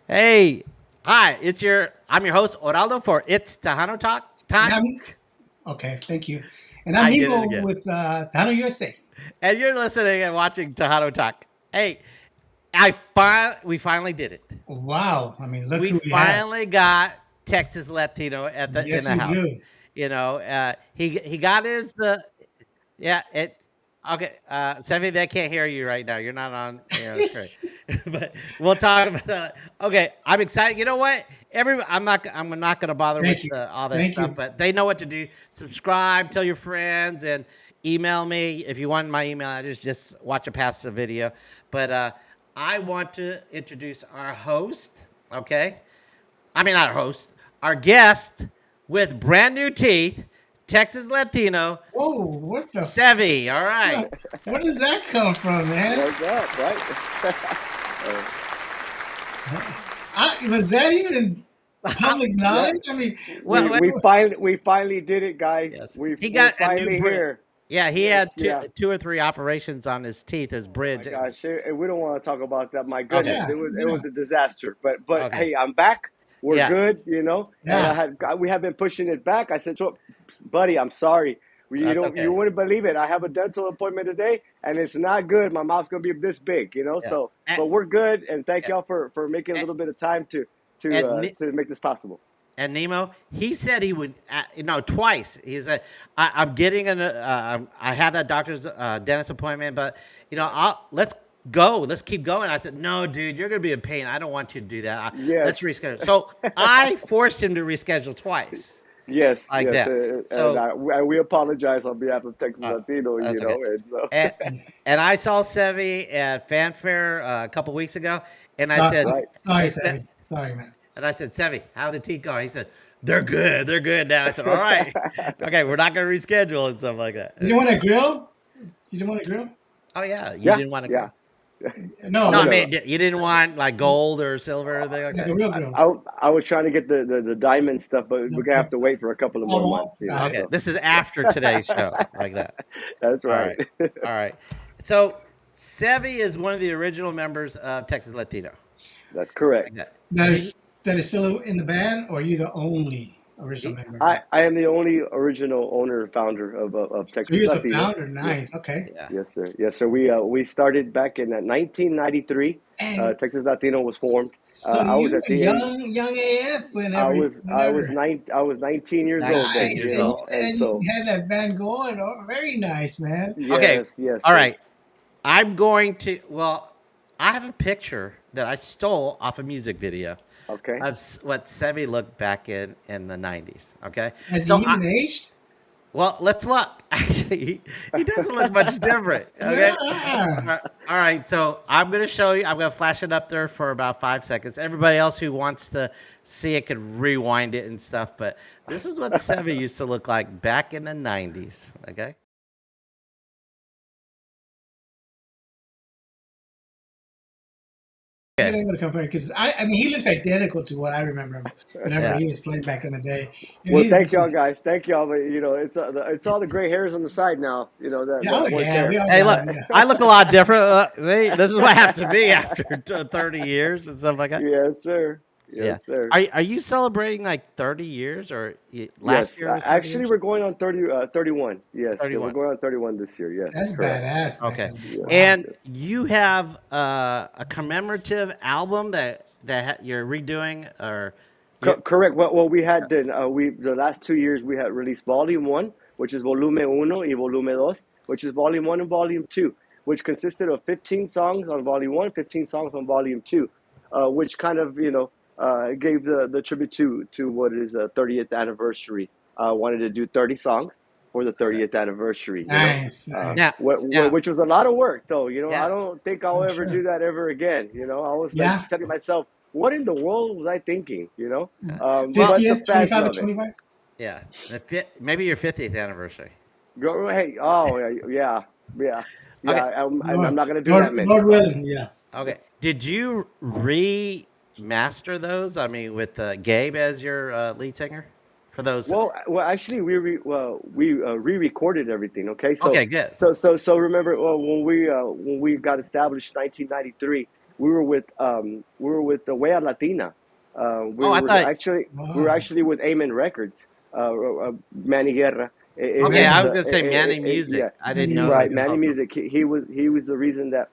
Hey, hi, I'm your host, Oraldo, for It's Tejano And Time. okay, thank you. And I'm I did it Mimo again. with Tejano USA. And you're listening and watching Tejano Talk. Hey, we finally did it. Wow. I mean, look We who we have. finally got Texas Latino in Yes, the we house. do. He got his yeah, it okay. Sevi, they can't hear you right now. You're not on screen. But we'll talk about that. Okay, I'm excited. You know what? I'm not gonna bother with Thank you. all this Thank stuff, you. but they know what to do. Subscribe, tell your friends, and email me if you want my email address. Just watch it past the video. But I want to introduce our host. Okay, I mean not our host, our guest with brand new teeth, Texas Latino, Whoa, what the Sevi. All right. fuck? Where does that come from, man? What's up, right? Was that even public Yeah, knowledge? I mean, Well, well, we finally did it, guys. yes, he We're got a new finally bridge. here. Yeah, he Yes, had yeah. two or three operations on his teeth, his Oh my bridge. gosh, we don't want to talk about that. My Okay, goodness, yeah, it yeah, was a disaster. But okay, hey, I'm back. We're yes, good, you know. And yeah. we have been pushing it back. I said, buddy, I'm sorry. that's You okay. wouldn't believe it. I have a dental appointment today, and it's not good. My mouth's gonna be this big, you know. Yeah, So, and, but we're good, and thank and, y'all for making a little bit of time and, to make this possible. and Nemo, he said he would, twice. He said, I'm getting I have that doctor's dentist appointment, but let's go, let's keep going. I said, no, dude, you're gonna be in pain. I don't want you to do that. Yes. Let's reschedule. So I forced him to reschedule twice, Yes, like yes, that. and So we apologize on behalf of Texas uh, Latino, that's you okay. know, and so And, and I saw Sevi at Fanfare a couple weeks ago, and I So, said, right. sorry, I said, Sammy. Sorry, man. and I said, Sevi, how the teeth going? He said, they're good now. I said, all right, okay, we're not gonna reschedule and stuff like that. You didn't want to grill? You didn't want to grill? Oh yeah, you Yeah, didn't want to yeah. go. No, No, I like, Whatever. mean you didn't want like gold or silver or anything like like a that. real grill. I was trying to get the diamond stuff, but we're gonna have to wait for a couple of more months, you know. Got it. Okay, So this is after today's show, like that. that's All right. right, all right. So Sevi is one of the original members of Texas Latino, That's correct. like that. That Do you, is still in the band, or are you the only original member? I am the only original owner and founder of So Texas you're the Latino. founder. Yes, Nice. Okay. yeah. yes, sir. Yes, sir. We started back in 1993. And Texas Latino was formed. so I was you at were the age. young AF I was whenever. I was 19 years old then, 19 Nice. you years And old. know, and and you so had that band going. Oh, very nice, man. Okay, yes, yes, all sir. right. I'm going to. Well, I have a picture that I stole off a music video Okay. of what Sevi looked back in the '90s. Okay, Has he so even aged? well, let's look. Actually, he doesn't look much different. Okay, Yeah. all right. So I'm gonna show you. I'm gonna flash it up there for about 5 seconds. Everybody else who wants to see it could rewind it and stuff. But this is what Sevi used to look like back in the '90s. Okay. Been Okay. able to compare because I mean he looks identical to what I remember him whenever Yeah. he was playing back in the day. And Well, he's thank just y'all guys. Thank y'all. But you know, it's all the gray hairs on the side now. You know yeah, oh that weren't yeah, we there. all Hey, got look, him. Yeah. I look a lot different. See, this is what I have to be after 30 years and stuff like that. Yes, sir. Yeah. Yes, sir. Are you celebrating like 30 years or last Yes. year was 30 Actually, years? we're going on 31. Yes. Yeah, we're 31. going on 31 this year. Yes. That's Correct. badass, Okay. man. Yes. Wow. And you have a commemorative album that you're redoing or you Correct. We had the last 2 years we had released Volume One, which is Volume Uno y Volume Dos, which is Volume One and Volume Two, which consisted of 15 songs on Volume One, 15 songs on Volume Two, which kind of gave the tribute to what is a 30th anniversary. Wanted to do 30 songs for the okay. 30th anniversary. Nice, nice. Now now Which was a lot of work, though. You know, I yeah. don't think I'll I'm ever do sure. that ever again. You know, I was like Yeah. telling myself, what in the world was I thinking? You know, Well, but the 50th, fans 25 or love it. 25? yeah. Maybe your 50th anniversary. Go, hey, oh yeah, yeah, yeah, yeah. Okay. I'm Lord, not gonna do Lord, that many. Lord Sorry. willing, yeah. Okay. Did you remaster those? I mean, with Gabe as your lead singer for those? Actually, we re-recorded everything. Okay, Okay, good. so remember when we got established 1993. we were with the Wea Latina. Oh, I thought. We were Wow. actually with Amen Records. Manny Guerra. Okay, I was Manny. gonna say Manny Yeah, Music. I didn't Manny know it was right. music. Manny involved. Music. He was the reason that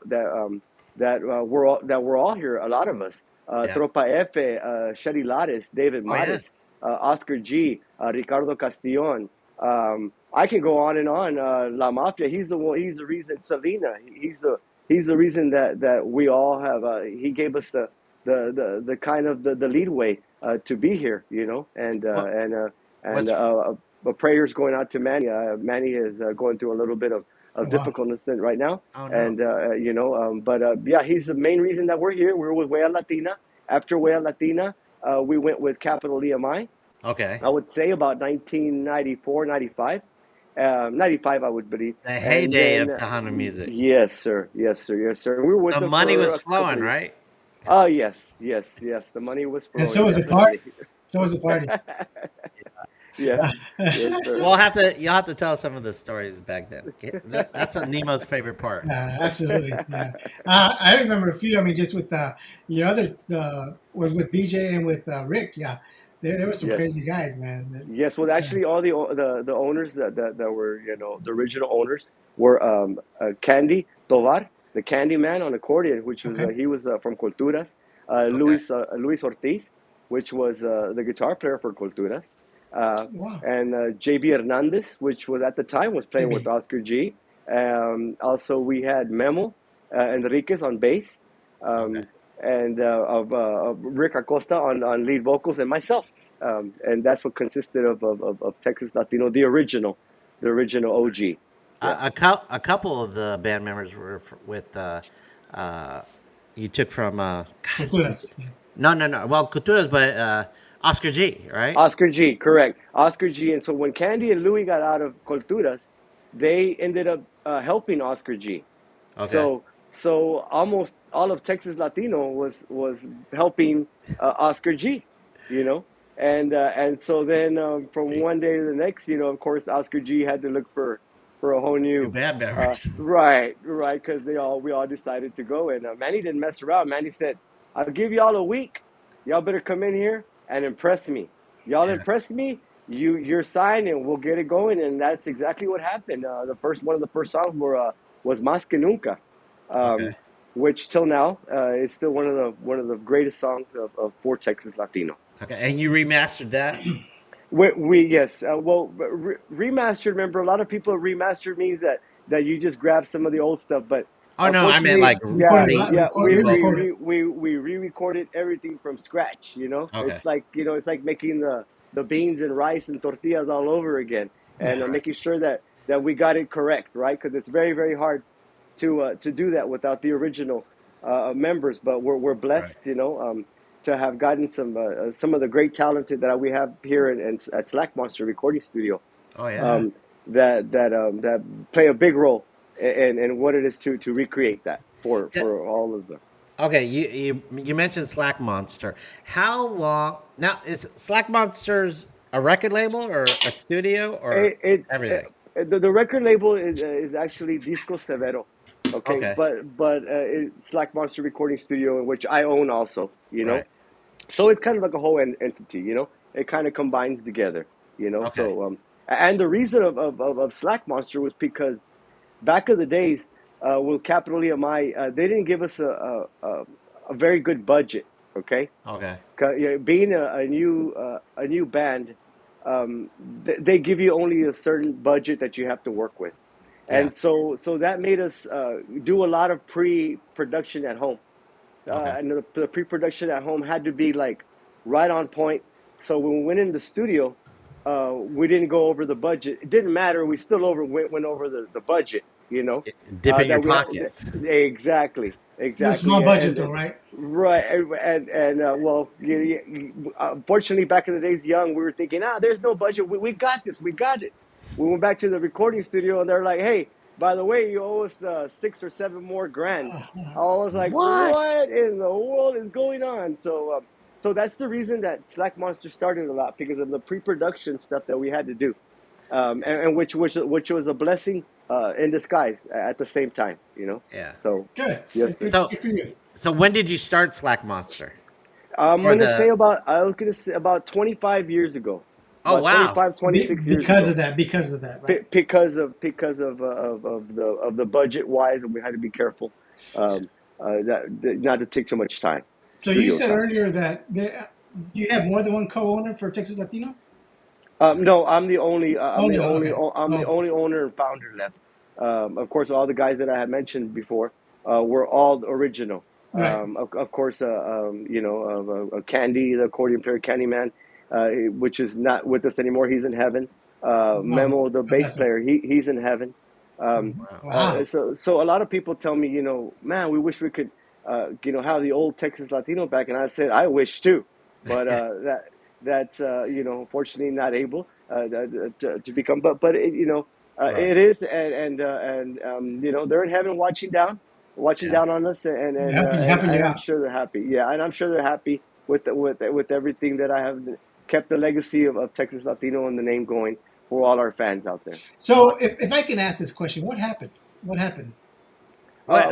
we're all here. A lot of us. Yeah. Tropa F, Shetty Lares, David Oh yeah. Mares, Oscar G, Ricardo Castillon. I can go on and on. La Mafia. He's the one. He's the reason. Selena. He's the reason that we all have. He gave us the kind of the leadway to be here. You know, What and was? prayers going out to Manny. Manny is going through a little bit of Oh, wow. difficultness right now, Oh no. and yeah, he's the main reason that we're here. We're with Wea Latina. After Wea Latina, we went with Capital EMI. Okay. I would say about 1994, 95. 95, I would believe. The And heyday then, of Tejano music. yes, sir. Yes, sir. Yes, sir. We were with The them money for was a couple flowing, of years. right? Oh, yes, yes, yes. The money was And flowing, so was the party. definitely. So was the party. Yes, yes, sir. We'll have to. You'll have to tell some of the stories back then. Okay? That's a Nemo's favorite part. Yeah, absolutely. Yeah, I remember a few. I mean, just with your other with BJ and with Rick. Yeah, there were some Yes. crazy guys, man. Yes, well, Yeah. actually, all the owners that were the original owners were Candy Tovar, the Candy Man on accordion, which was Okay. he was from Culturas, Okay. Luis Ortiz, which was the guitar player for Culturas, uh, Wow. and JB Hernandez, which was at the time was playing with Maybe. Oscar G. Also, we had Memo Enriquez on bass, Okay. um, and of Rick Acosta on lead vocals, and myself. And that's what consisted of Texas Latino, the original OG. Yeah. A couple of the band members were with. Uh, you took from. Culturas. No. Well, Culturas, but Oscar G, right? Oscar G, correct. Oscar G. And so when Candy and Louis got out of Culturas, they ended up helping Oscar G. Okay. So almost all of Texas Latino was helping Oscar G, you know, and so then from one day to the next, of course, Oscar G had to look for a whole New new, band members. right, because we all decided to go, and Manny didn't mess around. Manny said, "I'll give y'all a week. Y'all better come in here and impress me. Y'all Yeah. impress me. You're signed, and we'll get it going." And that's exactly what happened. One of the first songs was Mas que Nunca, Okay. um, which till now is still one of the greatest songs of for Texas Latino. Okay. And you remastered that? We yes, remastered. Remember, a lot of people remastered means that you just grab some of the old stuff, but Oh no, I meant unfortunately, like yeah, Recorded, re yeah, revoke. re-recorded. we re-recorded everything from scratch. Okay. It's like making the beans and rice and tortillas all over again, and Yeah. Right. making sure that we got it correct, right? Because it's very very hard to do that without the original members. But we're Right. blessed, to have gotten some of the great talented that we have here at Slack Monster Recording Studio, Oh yeah. Yeah. um, that play a big role in what it is to recreate that Yeah. for all of them. Okay, you mentioned Slack Monster. How long now is Slack Monsters a record label or a studio or It's everything? the record label is actually Disco Severo, okay, Okay, but it's Slack Monster Recording Studio, in which I own also, right. so it's kind of like a whole entity, it kind of combines together, Okay, so and the reason of Slack Monster was because back in the days with Capital EMI, they didn't give us a very good budget, okay. okay, Being a new band, they give you only a certain budget that you have to work with, yeah, and so that made us do a lot of pre-production at home, okay, and the pre-production at home had to be like right on point. So when we went in the studio, we didn't go over the budget. It didn't matter. We still went over the budget. dip in your That we had pockets. exactly, It was a small exactly, budget though, right? right, and well, unfortunately, back in the days, young, we were thinking, there's no budget. We got this. We got it. We went back to the recording studio, and they're like, hey, by the way, you owe us 6 or 7 more grand. I was like, What? what in the world is going on? So that's the reason that Slack Monster started a lot, because of the pre-production stuff that we had to do, and which was a blessing in disguise at the same time. Yeah. So Good. yes, Good, sir. good, So good for you. So when did you start Slack Monster? I'm Or gonna say the about I was gonna say about 25 years ago, Oh about wow. 25, 26 years Because ago. of that, right? Because of the budget wise, and we had to be careful, not to take so much time, So you studio said time. earlier that you have more than one co-owner for Texas Latino. No, I'm the only Only one. Okay. I'm the Oh, only owner and founder left. Of course, all the guys that I had mentioned before were all original. right. Of course, Candy, the accordion player, Candyman, which is not with us anymore. He's in heaven. Oh, Memo, the God bass bless him. player, he's in heaven. Um, Wow. Wow. so a lot of people tell me, man, we wish we could, have the old Texas Latino back, and I said I wish too, but that's unfortunately not able to become. But Right. it is, and they're in heaven watching Yeah. down on us, Helping and you I'm out. sure they're happy. Yeah, and I'm sure they're happy with everything that I have kept the legacy of Texas Latino and the name going for all our fans out there. So Awesome. if I can ask this question, what happened? What happened? Okay,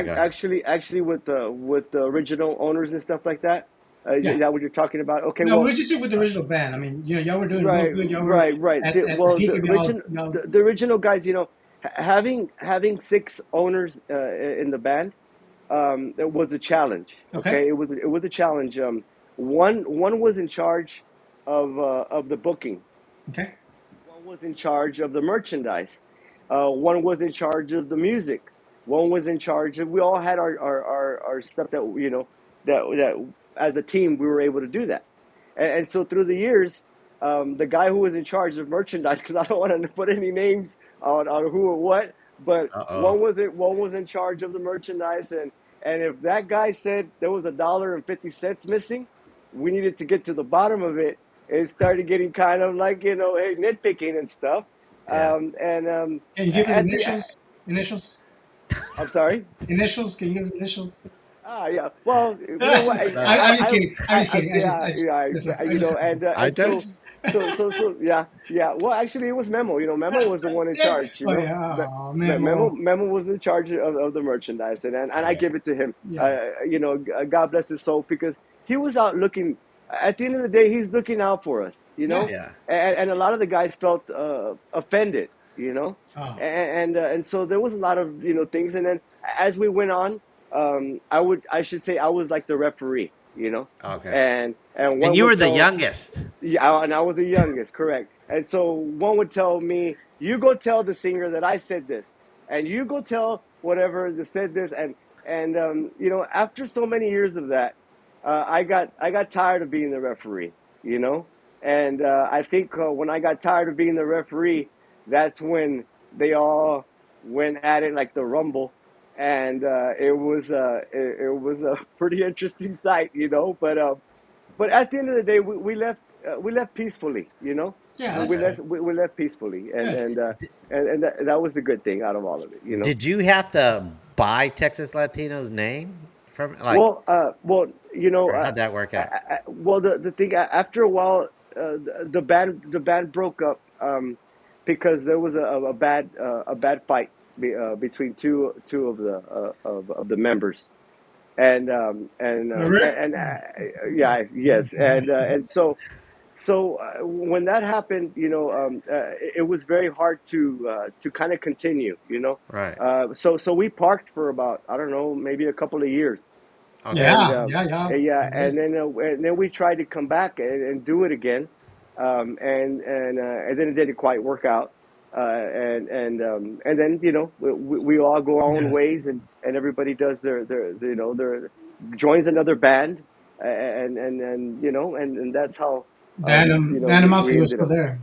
go ahead. Actually, with the original owners and stuff like that, Yeah. is that what you're talking about? Okay, No, well, we're just with the original band. I mean, y'all were doing real right, good. Y'all were right. at the Well, peak the of original y'all. the original guys, having six owners in the band, it was a challenge. Okay. Okay, it was a challenge. One was in charge of the booking. Okay. One was in charge of the merchandise. One was in charge of the music. One was in charge of. We all had our stuff that that as a team we were able to do that. And so through the years, the guy who was in charge of merchandise, because I don't want to put any names on who or what, but Uh-oh. one was in charge of the merchandise, and if that guy said there was $1.50 missing, we needed to get to the bottom of it. It started getting kind of like hey, nitpicking and stuff. Yeah. Can you give us At the initials? Initials? I'm sorry. Initials? Can you give us initials? Yeah. Well, you know what? I'm just kidding. I'm just kidding. Yeah, That's fine. yeah. I just I And don't. yeah, yeah. Well, actually, it was Memo. Memo was the one in yeah. charge. Oh yeah. Oh, Memo. Memo was in charge of the merchandise, and I Okay. give it to him. Yeah. God bless his soul, because he was out looking. At the end of the day, he's looking out for us. Yeah. Yeah. And a lot of the guys felt offended. Oh. And so there was a lot of things, and then as we went on, I should say I was like the referee. Okay. And And one you would were the tell. youngest. Yeah, and I was the youngest, correct. And so one would tell me, "You go tell the singer that I said this, and you go tell whatever that said this." And after so many years of that, I got tired of being the referee. And I think when I got tired of being the referee, that's when they all went at it like the Rumble, and it was a pretty interesting sight. But at the end of the day, we left peacefully. Yeah. We That's Okay. left good. we left peacefully, and Good. and uh, D- and, and that was the good thing out of all of it. Did you have to buy Texas Latino's name from or how'd that work out? Well, the thing, after a while, the band broke up, because there was a bad fight between two of the members, Rick? yeah, yes, and so when that happened, it was very hard to kind of continue. Right. So we parked for about, I don't know, maybe a couple of years, Okay. and Yeah. Yeah. Yeah. yeah, You and did. then we tried to come back and do it again, and then it didn't quite work out, and then we all go our own Yeah. ways, and everybody does their joins another band, and that's how The we animosity was ended still up. there.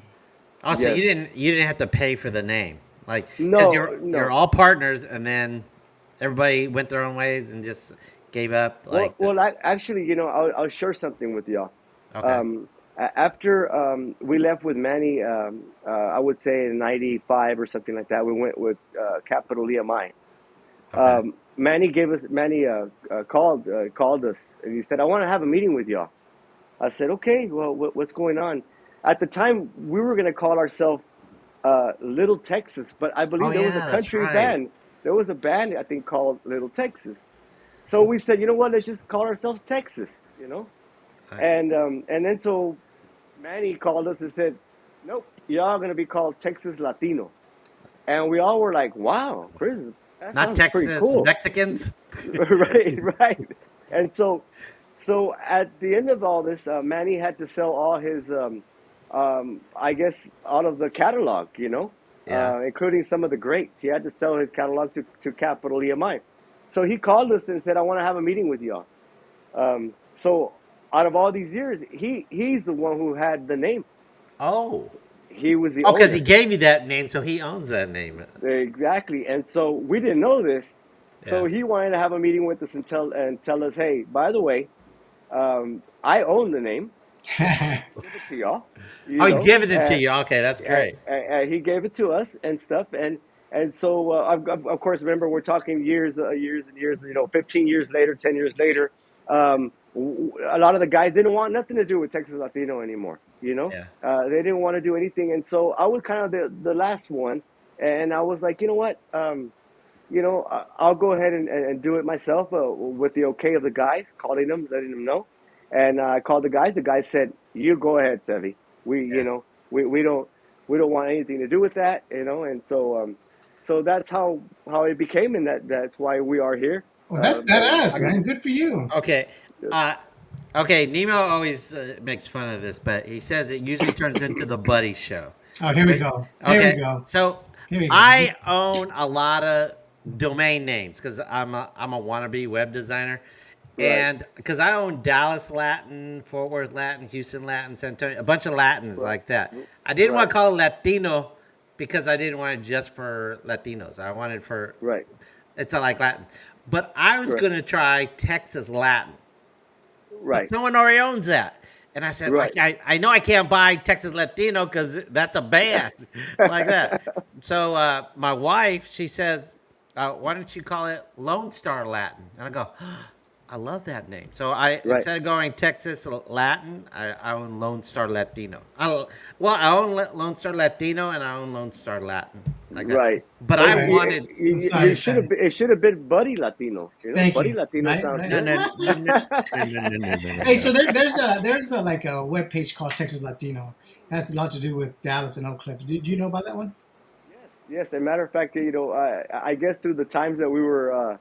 Also, Yes. you didn't have to pay for the name, like because No, you're no. all partners, and then everybody went their own ways and just gave up. Well, actually, I'll share something with y'all. Okay, After we left with Manny, I would say in '95 or something like that, we went with Capital EMI. okay, Manny called us, and he said, "I want to have a meeting with y'all." I said, "Okay, well, what's going on?" At the time, we were going to call ourselves Little Texas, but I oh believe there was a yeah, that's country right. band. There was a band, I think, called Little Texas. So we said, you know what? Let's just call ourselves Texas. You know, I- and then so Manny called us and said, nope, y'all gonna be called Texas Latino. And we all were like, wow, Chris, that Not sounds pretty Texas cool. Mexicans. Right, right. And so at the end of all this, Manny had to sell all his, I guess, out of the catalog, Yeah. including some of the greats. He had to sell his catalog to Capital EMI. So he called us and said, I want to have a meeting with y'all. So out of all these years, he's the one who had the name. Oh. He was the Oh, because he owner. gave you that name, so he owns that name. Exactly. And so we didn't know this. Yeah. So he wanted to have a meeting with us and tell us, hey, by the way, I own the name. Give it to y'all, Oh, he's giving it to you. Okay, that's great. and he gave it to us and stuff. And so of course, remember we're talking years and years. 15 years later, 10 years later. A lot of the guys didn't want nothing to do with Texas Latino anymore. Yeah. They didn't want to do anything, and so I was kind of the last one, and I was like, you know what? I'll go ahead and do it myself with the okay of the guys, calling them, letting them know. And I called the guys. The guys said, "You go ahead, Sevi. We, Yeah. we don't want anything to do with that, And so that's how it became, and that's why we are here. Well, that's And badass, man. Good for you. Okay. Uh, okay. Nemo always makes fun of this, but he says it usually turns into the buddy show. Oh, here we go. Here Okay. we go. So Here we go. I own a lot of domain names because I'm a wannabe web designer. Right. And because I own Dallas Latin, Fort Worth Latin, Houston Latin, San Antonio, a bunch of Latins Right. like that. I didn't want Right. to call it Latino because I didn't want it just for Latinos. I wanted for Right. it's not like Latin. But I was Right. going to try Texas Latin. But Right. someone already owns that. And I said, Right. I know I can't buy Texas Latino because that's a band like that. So my wife, she says, why don't you call it Lone Star Latin? And I go, I love that name. So Right. instead of going Texas Latin, I own Lone Star Latino. I own Lone Star Latino and I own Lone Star Latin. Like that. Right. But Well, I wanted Sorry, you should have. It should have been Buddy Latino. Thank Buddy you. Latino Right, sounds right. no, good. no, no, no, no. Hey, so there's like a web page called Texas Latino. It has a lot to do with Dallas and Oak Cliff. Do you know about that one? Yes, yes. As a matter of fact, I guess through the times that we were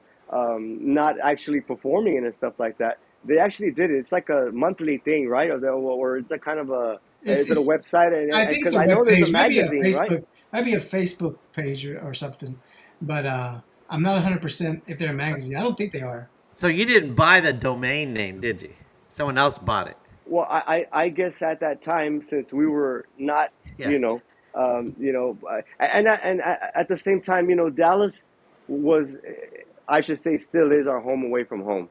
not actually performing and stuff like that, they actually did it. It's like a monthly thing, right? Or it's a kind of a. It's, Is it a it's website? And I think it's because a I know web there's a page, maybe a magazine, right? Facebook, maybe a Facebook page or something. But I'm not 100% if they're a magazine. I don't think they are. So you didn't buy the domain name, did you? Someone else bought it. Well, I guess at that time, since we were not, Yeah. and at the same time, Dallas was, I should say, still is our home away from home.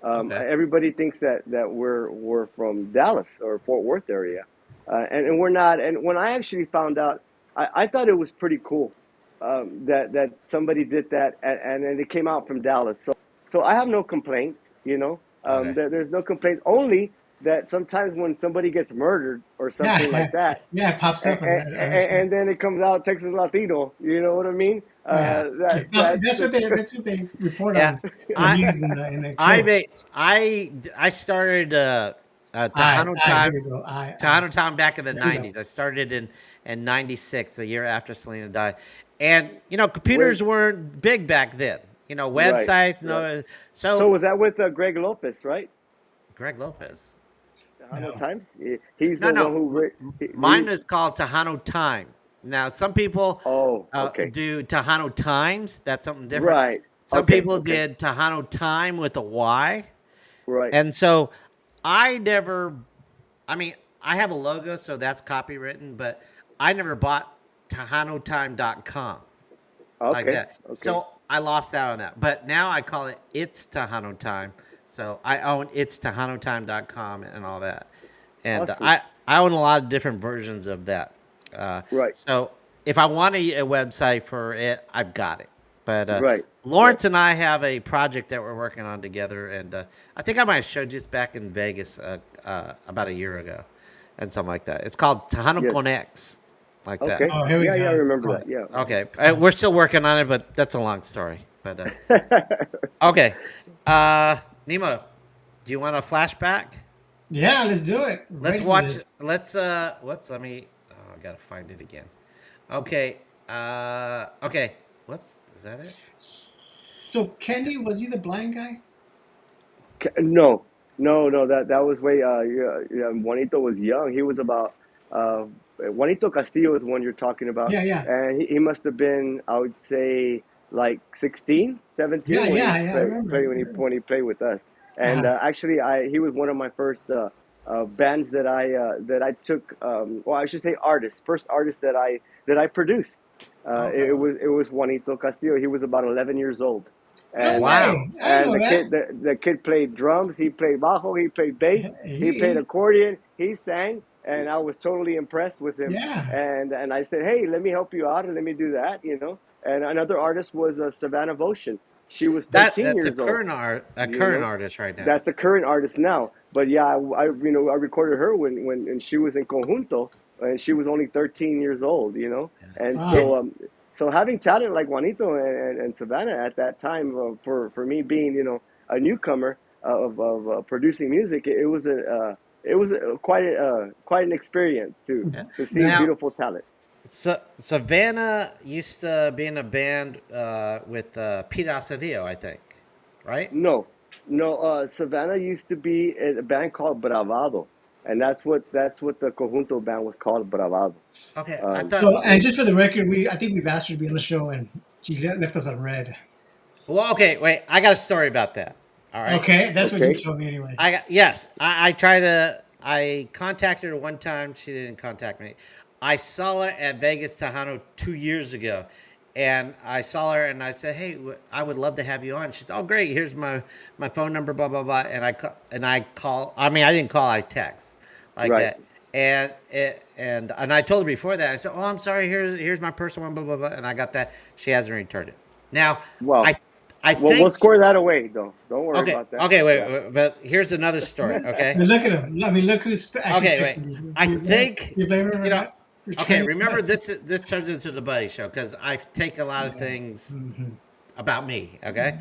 Okay. Everybody thinks that we're from Dallas or Fort Worth area, and we're not. And when I actually found out, I thought it was pretty cool that somebody did that, and it came out from Dallas. So I have no complaints. Okay. There's no complaints. Only that sometimes when somebody gets murdered or something like that, Yeah, it pops up. and then it comes out Texas Latino. You know what I mean? Yeah. That's what they report Yeah. on the I news in the I show. made I started Tejano Here time we go. Tejano time back in the There we go. 90s. I started in 96, the year after Selena died. And computers weren't big back then. Right, Websites, right. no. So So was that with Greg Lopez, right? Greg Lopez. Tejano No. Times. He's No, the one no. who. Mine is called Tejano Time. Now, some people Oh, okay. do Tejano Times. That's something different. Right. Some Okay. people Okay. did Tejano Time with a Y. Right. And so I never, I mean, I have a logo, so that's copywritten, but I never bought TejanoTime.com like Okay. that. Okay. So I lost out on that. But now I call it It's Tejano Time. So I own It's TejanoTime.com and all that. And Awesome. I own a lot of different versions of that. Right. So if I want a website for it, I've got it. But Right. Lawrence and I have a project that we're working on together, and I think I might have showed you this back in Vegas about a year ago, and something like that. It's called Tejano Yes. Connects, like Okay. that. Oh, here we Yeah. go. Yeah. I remember Oh. that. Yeah. Okay, we're still working on it, but that's a long story. But okay, Nemo, do you want a flashback? Yeah, let's do it. Let's Ready for watch. this. Let's. Whoops. Let me. Oh, I gotta find it again. Okay. Okay. Whoops. Is that it? So Kenny, was he the blind guy? No, no. That was way. Juanito was young. He was about. Uh, Juanito Castillo is the one you're talking about, Yeah, yeah, and he must have been, I would say, like 16, yeah, 17 when he yeah, yeah. I remember. when he played with us. And Uh-huh. actually, I he was one of my first bands that I took. Well, I should say artists. First artist that I produced. Okay. It was Juanito Castillo. He was about 11 years old, No and Wow. way. I didn't know that. the kid played drums, he played bajo, he played bass, he played He, accordion, he sang, and I was totally impressed with him. yeah. And I said, hey, let me help you out and let me do that, you know. And another artist was Savannah Votion. She was That 13 that's years old, a you current know. artist right now. That's the current artist now. But yeah, I recorded her when she was in conjunto, and she was only 13 years old, you know. And Did Wow. so having talent like Juanito and Savannah at that time, for me being, you know, a newcomer of producing music, it was quite an experience yeah. to see Now, beautiful talent. Savannah used to be in a band with Peter Asadio, I think, right? No, no. Savannah used to be in a band called Bravado, and that's what the conjunto band was called, Bravado. Okay, I Um, thought. So, and just for the record, I think we've asked her to be on the show, and she left us on red. Well, okay, wait. I got a story about that. All right. Okay, that's what you okay, told me anyway. I got yes. I tried to. I contacted her one time. She didn't contact me. I saw her at Vegas Tejano 2 years ago, and I saw her and I said, "Hey, I would love to have you on." She said, "Oh, great. Here's my phone number. Blah blah blah." And I call. I mean, I didn't call. I text like right. that. And I told her before that. I said, "Oh, I'm sorry. Here's my personal one. Blah blah blah." And I got that. She hasn't returned it. Now, Well, I I we'll think score that away though. Don't worry okay, about that. okay, Yeah. but here's another story. Okay, But look at him. I mean, look who's actually okay, wait. texting you. I think You blame her for you know. not Okay, returning? remember this turns into the buddy show because I take a lot of Yeah. things Hmm. about me. Okay,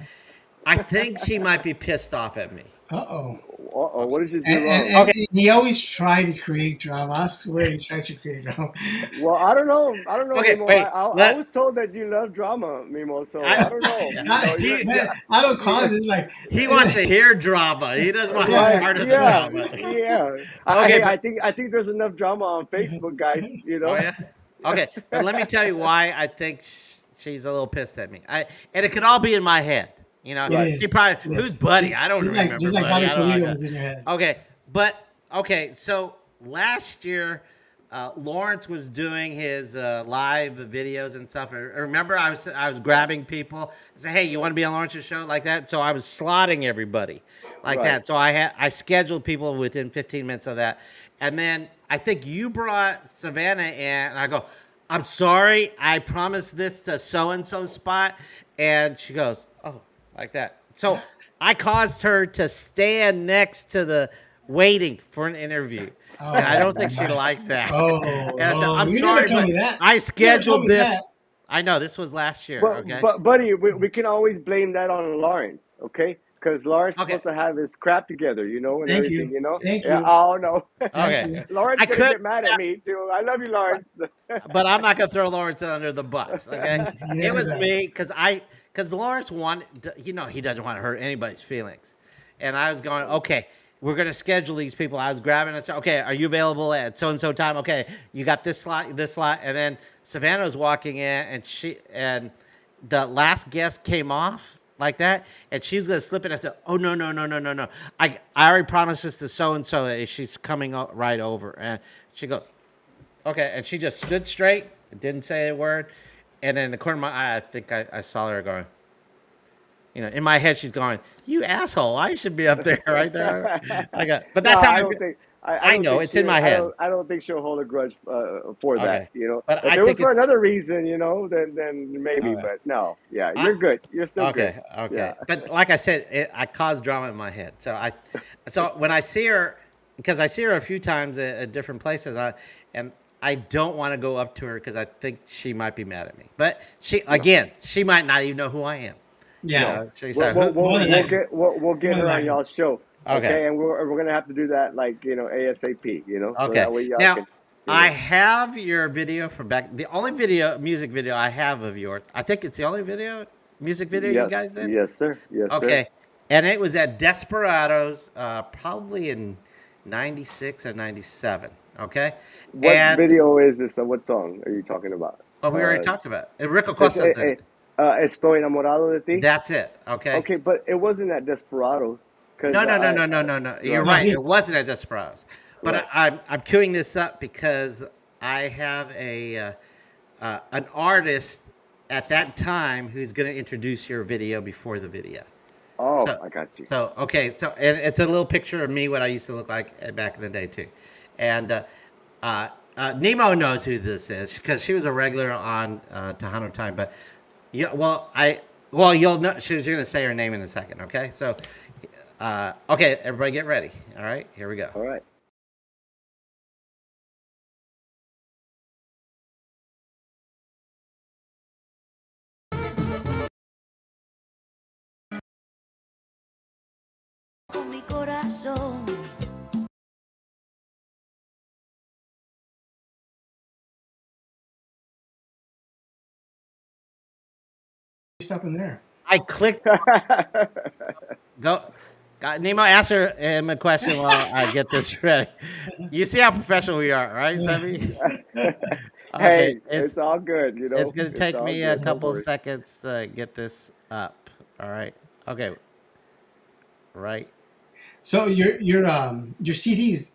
I think she might be pissed off at me. Uh-oh. Uh-oh, Okay, what did you do And, and, wrong? and okay, he always tried to create drama. I swear he tries to create drama. Well, I don't know. I don't know, okay. Mimo. Wait, I was told that you love drama, Mimo. So I I don't know. You I, know, he man, I don't you cause it. Like, he wants to hear drama. He doesn't want to be right? yeah. part of the Yeah, drama. yeah. Okay, Hey, but I think there's enough drama on Facebook, guys. You oh know. yeah. Okay, but let me tell you why I think she's a little pissed at me. And it could all be in my head. You know, It Right. she is. probably It is. who's Buddy? I don't Just remember like Buddy. Bobby I don't Polito know. was in your head. Okay, but okay. So last year, Lawrence was doing his live videos and stuff. I remember I was grabbing people. I said, "Hey, you want to be on Lawrence's show like that?" So I was slotting everybody like Right. that. So I scheduled people within 15 minutes of that, and then I think you brought Savannah in, and I go, "I'm sorry, I promised this to so and so spot," and she goes, "Oh, like that." So I caused her to stand next to the waiting for an interview. And I Oh don't think she my. liked that. Oh, And I said, oh, I'm you never sorry, told but me that. I You never told scheduled me this. that. I know this was last year, But okay? buddy, we can always blame that on Lawrence, okay? Because Lawrence is Okay. supposed to have his crap together, you know, and Thank everything, you. you know. Thank Yeah. you. Oh no, Thank Okay. you. Lawrence I gonna could get mad at me too. I love you, but, Lawrence. but I'm not gonna throw Lawrence under the bus, okay? Yeah, It was exactly. me because Lawrence wanted he doesn't want to hurt anybody's feelings. And I was going, okay, we're gonna schedule these people. I was grabbing and said, okay, are you available at so and so time? Okay, you got this slot, and then Savannah was walking in and the last guest came off like that, and she's gonna slip in. I said, "Oh no, no, no, no, no, no! I already promised this to so and so. She's coming right over." And she goes, "Okay," and she just stood straight, didn't say a word. And then in the corner of my eye, I think I saw her going. In my head, she's going, "You asshole! I should be up there, right there." But No, that's how I don't think I I don't know think it's in my head. I don't think she'll hold a grudge for that. Okay, You know, but if I it was think for it's another reason, you know, then maybe. okay. But no, yeah, I, you're good. You're still good. Okay, Yeah. okay. But like I said, I caused drama in my head. So when I see her, because I see her a few times at different places, and I don't want to go up to her because I think she might be mad at me. But No. she might not even know who I am. You Yeah. know, she said, More than likely. We'll get More than her on likely. y'all's show, Okay. okay? And we're gonna have to do that like ASAP, so Okay. that way y'all Now, can, I have your video from back. The only music video I have of yours. I think it's the only music video you Yes, guys did. yes, sir, yes, sir. Okay. And it was at Desperados, probably in '96 or '97. Okay. What And video is this? What song are you talking about? well, we already Uh, talked about it. Rico it's Costa's in it. Estoy enamorado de ti. That's it. Okay. Okay, but it wasn't at Desperados because No, no, no, no, no, no, no. You're right, No, right. he, It wasn't at Desperados. But right. I'm queuing this up because I have an artist at that time who's going to introduce your video before the video. Oh, So, I got you. so okay, so and it's a little picture of me, what I used to look like back in the day too, and Nemo knows who this is because she was a regular on Tejano Time. But yeah, well you'll know she's going to say her name in a second. Okay, so okay, everybody get ready. All right, here we go. All right. Con mi corazón. stopping there. I clicked go. Nemo, answer him a question while I get this ready. You see how professional we are, right, Sammy? Okay, Hey, it's all good. it's gonna It's take all me a good. Don't couple worry. seconds to get this up. All right. Okay. Right. So your CDs,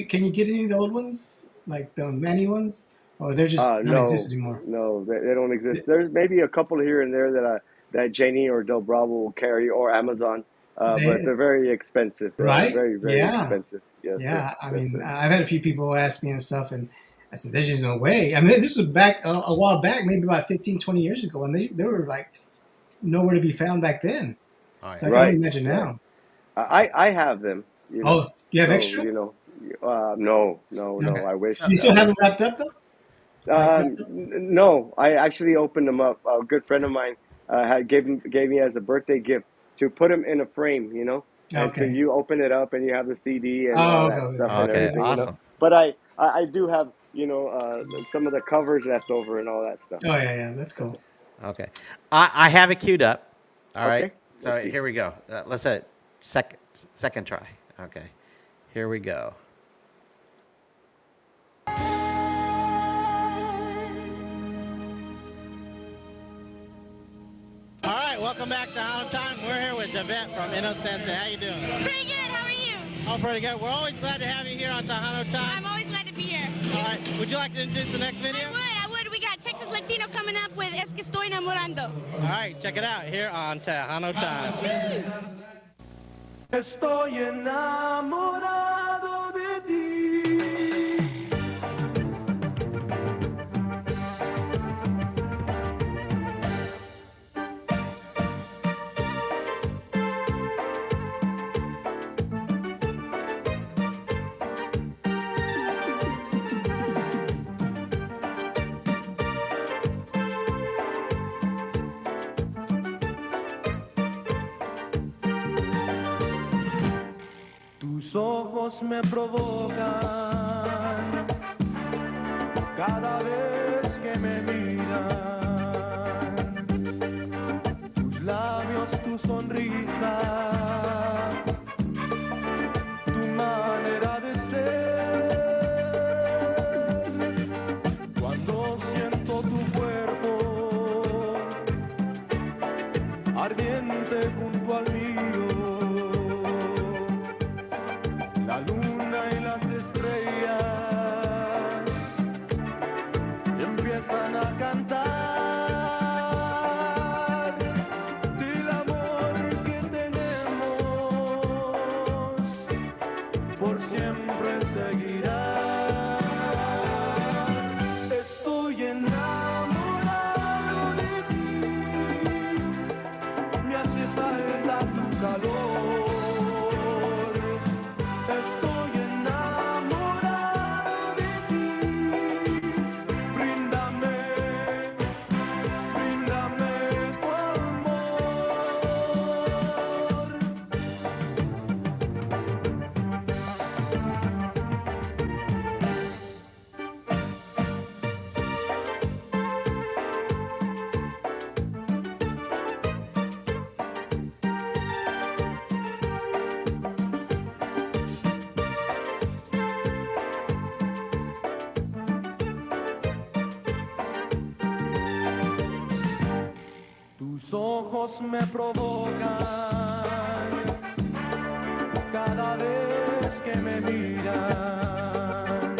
can you get any of the old ones, like the many ones, or they're just No, non-exist anymore? no, they don't exist. There's maybe a couple here and there that Janie or Del Bravo will carry, or Amazon, but They they're very expensive. right? Very, very Yeah, expensive. Yes, sir. yeah. I Yes, mean, sir. I've had a few people ask me and stuff, and I said, "There's just no way." I mean, this was back a while back, maybe about 15, 20 years ago, and they were like nowhere to be found back then. All So I right. can only Right, imagine right. now. I have them. Oh, you have So extra? no, no, Okay. no. I wish. So You still have them wrapped up though? Like wrapped up? No, I actually opened them up. A good friend of mine had gave me as a birthday gift to put them in a frame, and so Okay. you open it up and you have the CD and all Oh, that okay, stuff okay. and okay, everything. awesome. But I do have some of the covers left over and all that stuff. Oh yeah, yeah. That's cool. Okay. I have it queued up. All right. Okay, So let's see. here we go. Let's say second try. Okay. Here we go. All right, welcome back to Out of Time. We're here with Devette from Innocence. How you doing? Pretty good, how are you? Oh, pretty good. We're always glad to have you here on Tejano Time. I'm always glad to be here. All right. Would you like to introduce the next video? I would. We got Texas Latino coming up with Es que estoy enamorando. All right, check it out here on Tejano Time. Estoy enamorado de ti. Tus ojos me provocan cada vez que me miran. Tus labios, tu sonrisa, tu manera de ser. Cuando siento tu cuerpo ardiente junto al mío, la luna y las estrellas empiezan a cantar del amor que tenemos, por siempre seguirá. Estoy enamorado de ti, me hace falta tu calor. Estoy enamorado de ti, bríndame Tus ojos me provocan cada vez que me miran.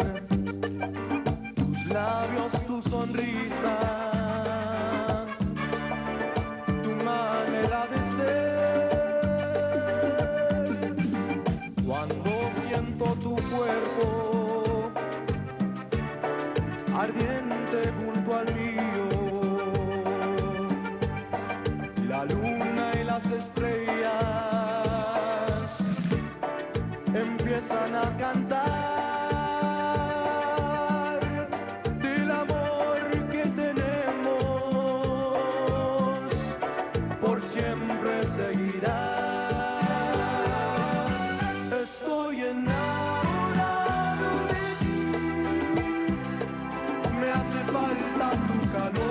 Tus labios, tu sonrisa, tu manera de ser. Cuando siento tu cuerpo ardiente junto al mío, la luna y las estrellas empiezan a cantar del amor que tenemos, por siempre seguirá. Estoy enamorado de ti, me hace falta tu calor.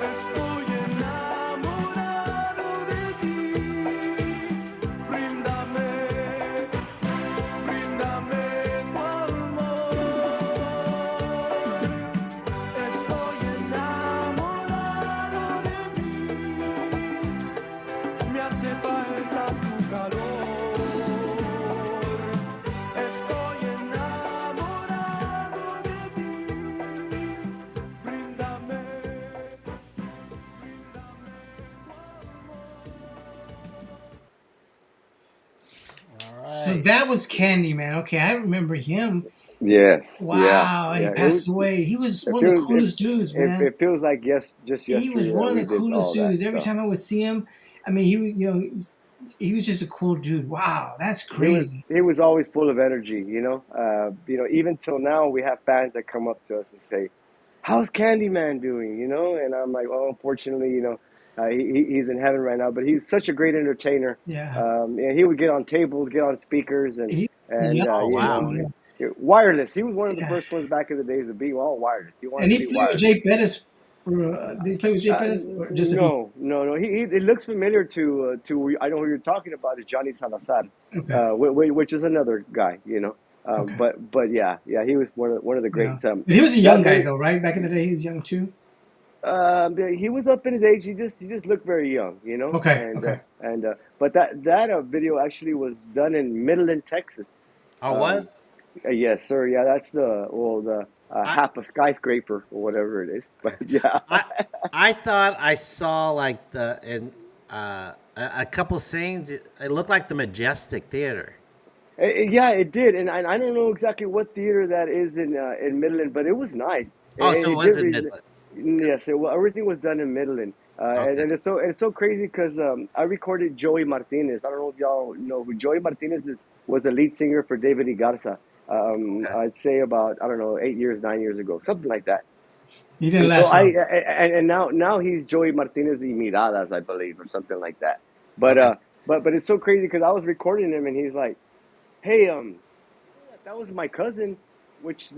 Estoy enamorado de ti, bríndame, bríndame tu amor. Estoy enamorado de ti, me hace falta tu calor. Estoy enamorado de ti, bríndame, bríndame All So right. that was Candyman. Okay, I remember him. Yes. Wow, and he Yeah. passed away. He was It one of the feels coolest dudes, man. it feels like just He was yesterday that one of we the did coolest all that dudes. Every stuff. time I would see him, I mean, he was just a cool dude. Wow, that's crazy. He was always full of energy, even till now we have fans that come up to us and say, "How's Candyman doing?" And I'm like, "Well, unfortunately, he's in heaven right now, but he's such a great entertainer. Yeah, And he would get on tables, get on speakers, and he was and young uh, Oh, you too. wow. know, wireless. He was one of the Yeah, first ones back in the days to be all wireless. He wanted and to he be played with wireless. Jay Pettis. Did he play with Jay Pettis or just a few? No. He it looks familiar to I know who you're talking about is Johnny Salazar, Okay, which is another guy, okay, But yeah, he was one of the yeah. greats. But he was a young That guy video, though, right? Back in the day, he was young too. he was up in his age. He just looked very young, Okay, okay. but that video actually was done in Midland, Texas. Oh, Um, was? yes, sir. Yeah, that's the I, half a skyscraper or whatever it is. But okay. yeah. I I thought I saw like a couple scenes. It looked like the Majestic Theater. Yeah, it did, and I don't know exactly what theater that is in Midland, but it was nice. Oh, so it It was did. in Midland. Yes, everything was done in Midland, Okay. and it's so crazy because I recorded Joey Martinez. I don't know if y'all know who Joey Martinez is. Was the lead singer for David y Garza. Okay. I'd say about I don't know 8 years, 9 years ago, something like that. He didn't And so last long. and now he's Joey Martinez y Miradas, I believe, or something like that. But Okay. uh, but it's so crazy because I was recording him and he's like, "Hey, that was my cousin, which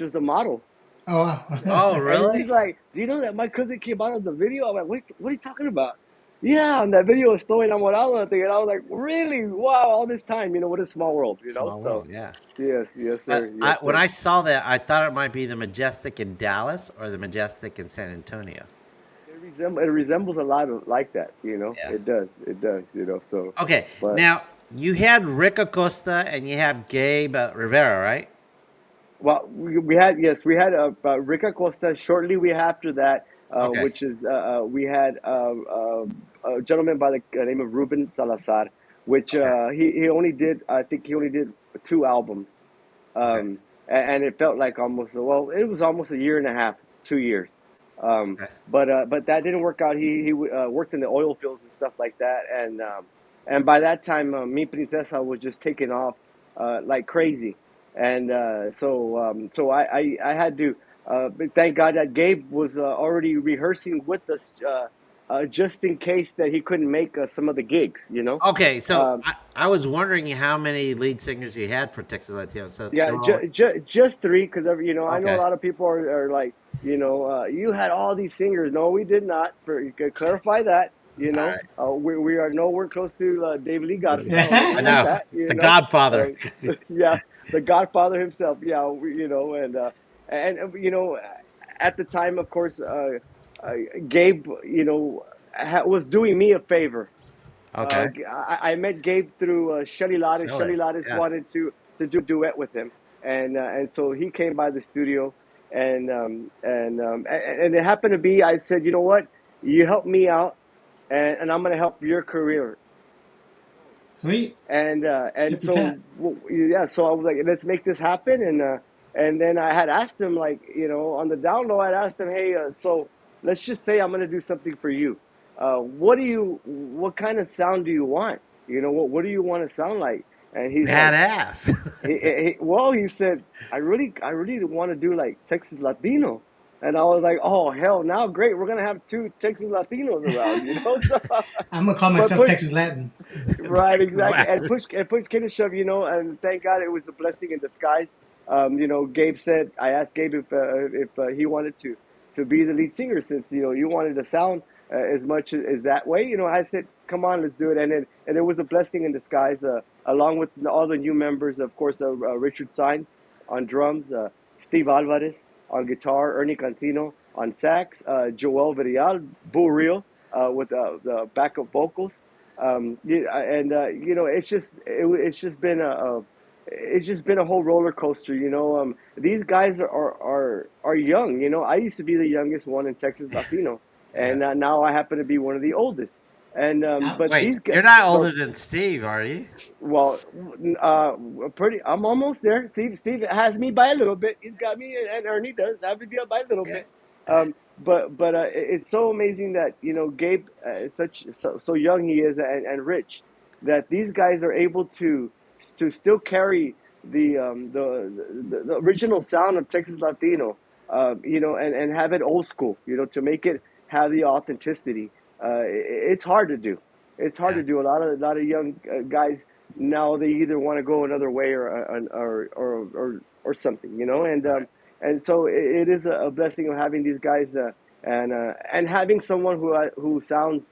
was the model." Oh wow. Oh, And he's really? like, "Do you know that my cousin came out of the video?" I'm like, what are you talking about?" Yeah, on that video, Estoy Enamorado thing. And I was like, "Really? Wow, all this time, what a small world, Small So, world, yeah. yes, But sir, yes, when sir. I saw that, I thought it might be the Majestic in Dallas or the Majestic in San Antonio. It resembles a lot of like that. Yeah. It does, So, Okay. but Now you had Rick Acosta and you have Gabe Rivera, right? well, we had Rick Acosta. Shortly we after that, Okay. which is we had a gentleman by the name of Ruben Salazar, which Okay. he only did. I think he only did 2 albums, Okay. and it felt like it was almost a year and a half, 2 years. Um, Okay. but that didn't work out. He worked in the oil fields and stuff like that, and by that time, Mi Princesa was just taking off like crazy, and so I had to. But thank God that Gabe was already rehearsing with us, just in case that he couldn't make some of the gigs. Okay. So Um, I was wondering how many lead singers you had for Texas Latino. So Yeah, they're all just three, because I know a okay. lot of people are like, you had all these singers. No, we did not. You could clarify that. All right. We are nowhere close to Dave Lee Garza or I anything like know that. the Godfather. Yeah, the Godfather himself. Yeah, and at the time, of course, Gabe, was doing me a favor. Okay. I met Gabe through Shelly Lattes. Silly. Shelly Lattes Yeah. wanted to do a duet with him, and so he came by the studio, and it happened to be. I said, you know what, you help me out, and I'm gonna help your career. Sweet. And Tip for tat. so yeah, so I was like, let's make this happen, and then I had asked him, like, on the down low, I'd asked him, hey, so let's just say I'm gonna do something for you. What kind of sound do you want? What do you want to sound like? And he's like, Badass. well, he said, I really want to do like Texas Latino. And I was like, oh hell, now great, we're gonna have two Texas Latinos around, so I'm gonna call but myself push. Texas Latin. Right, Texas exactly. And Latin. push kid and shove, and thank God it was a blessing in disguise. Gabe said, I asked Gabe if he wanted to be the lead singer, since you wanted to sound as much as that way. I said, come on, let's do it. And it was a blessing in disguise, along with all the new members, of course, Richard Sines on drums, Steve Alvarez on guitar, Ernie Cantino on sax, Joel Villarreal, Boo Real with the backup vocals. It's just been a whole roller coaster. These guys are young. I used to be the youngest one in Texas Latino, Yeah. and now I happen to be one of the oldest. And but Wait, these guys, you're not but older than Steve, are you? well, pretty. I'm almost there. Steve has me by a little bit. He's got me, and Ernie does have me by a little Yeah. bit. But it's so amazing that Gabe is so young he is, and rich, that these guys are able to still carry the original sound of Texas Latino, and have it old school, to make it have the authenticity. It's hard to do. It's hard Yeah. to do. A lot of young guys now, they either want to go another way or something, Right. and so it is a blessing of having these guys, and having someone who sounds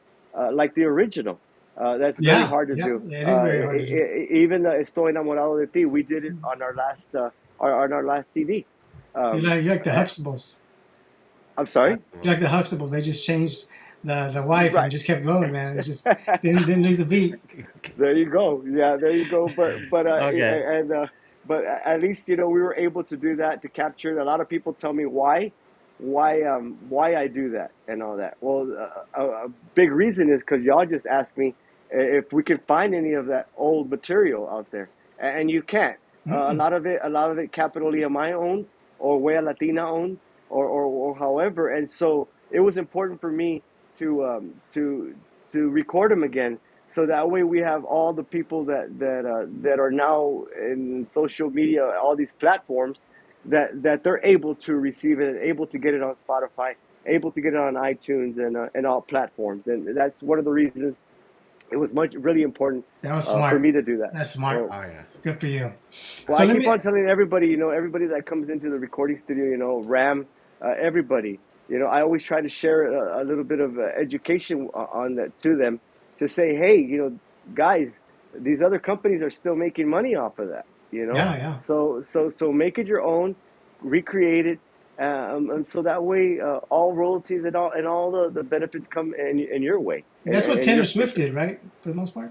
like the original. That's very Yeah, hard to yeah, do. yeah. It is very hard to do. Even Estoy enamorado de ti, we did it on our last CD. You like the Uh, Huxtables. I'm sorry. You like the Huxtables. They just changed the wife and Right. just kept going, man. It just didn't lose a beat. There you go. Yeah, there you go. Okay. But at least we were able to do that, to capture. A lot of people tell me why I do that and all that. Well, a big reason is because y'all just asked me if we can find any of that old material out there, and you can't. Mm-mm. A lot of it, Capital EMI owns, or Wea Latina owns, or however. And so it was important for me to record them again, so that way we have all the people that are now in social media, all these platforms, that they're able to receive it and able to get it on Spotify, able to get it on iTunes, and all platforms. And that's one of the reasons it was really important That was for smart. me to do that. That's smart. So, Oh yes. Good for you. well, So I let keep me. on telling everybody, everybody that comes into the recording studio, Ram, everybody, I always try to share a little bit of education on that to them, to say, hey, guys, these other companies are still making money off of that. Yeah, yeah. So make it your own, recreate it, and so that way, all royalties and all the benefits come in your way, That's what and Taylor your Swift speakers. did, right? For the most part,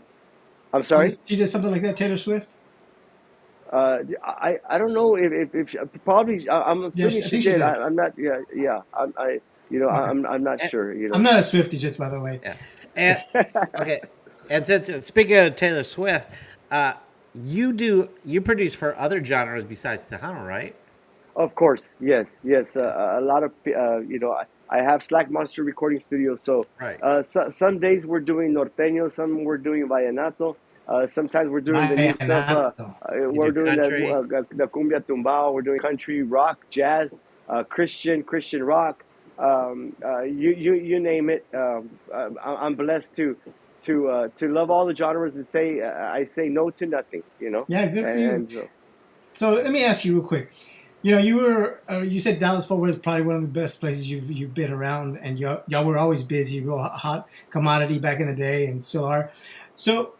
I'm she did, sorry. she did something like that. Taylor Swift. I don't know if probably, I'm assuming Yes, I she think she did. did. I'm not. Yeah, yeah. Okay. I'm not And, sure. I'm not a Swiftie, just by the way. yeah. And okay. And since speaking of Taylor Swift, uh, you produce for other genres besides Tejano, right? Of course, yes, yes. Yeah. A lot of I have Slack Monster Recording Studio. So, Right. some days we're doing norteño, some we're doing vallenato. Sometimes we're doing the new stuff. Vallenato. You We're do doing country. the cumbia tumbao. We're doing country, rock, jazz, Christian rock. You name it. I'm blessed to love all the genres, and say I say no to nothing. Yeah, good for you. And so. So let me ask you real quick. You said Dallas Fort Worth is probably one of the best places you've been around, and y'all were always busy, real hot commodity back in the day, and still are. So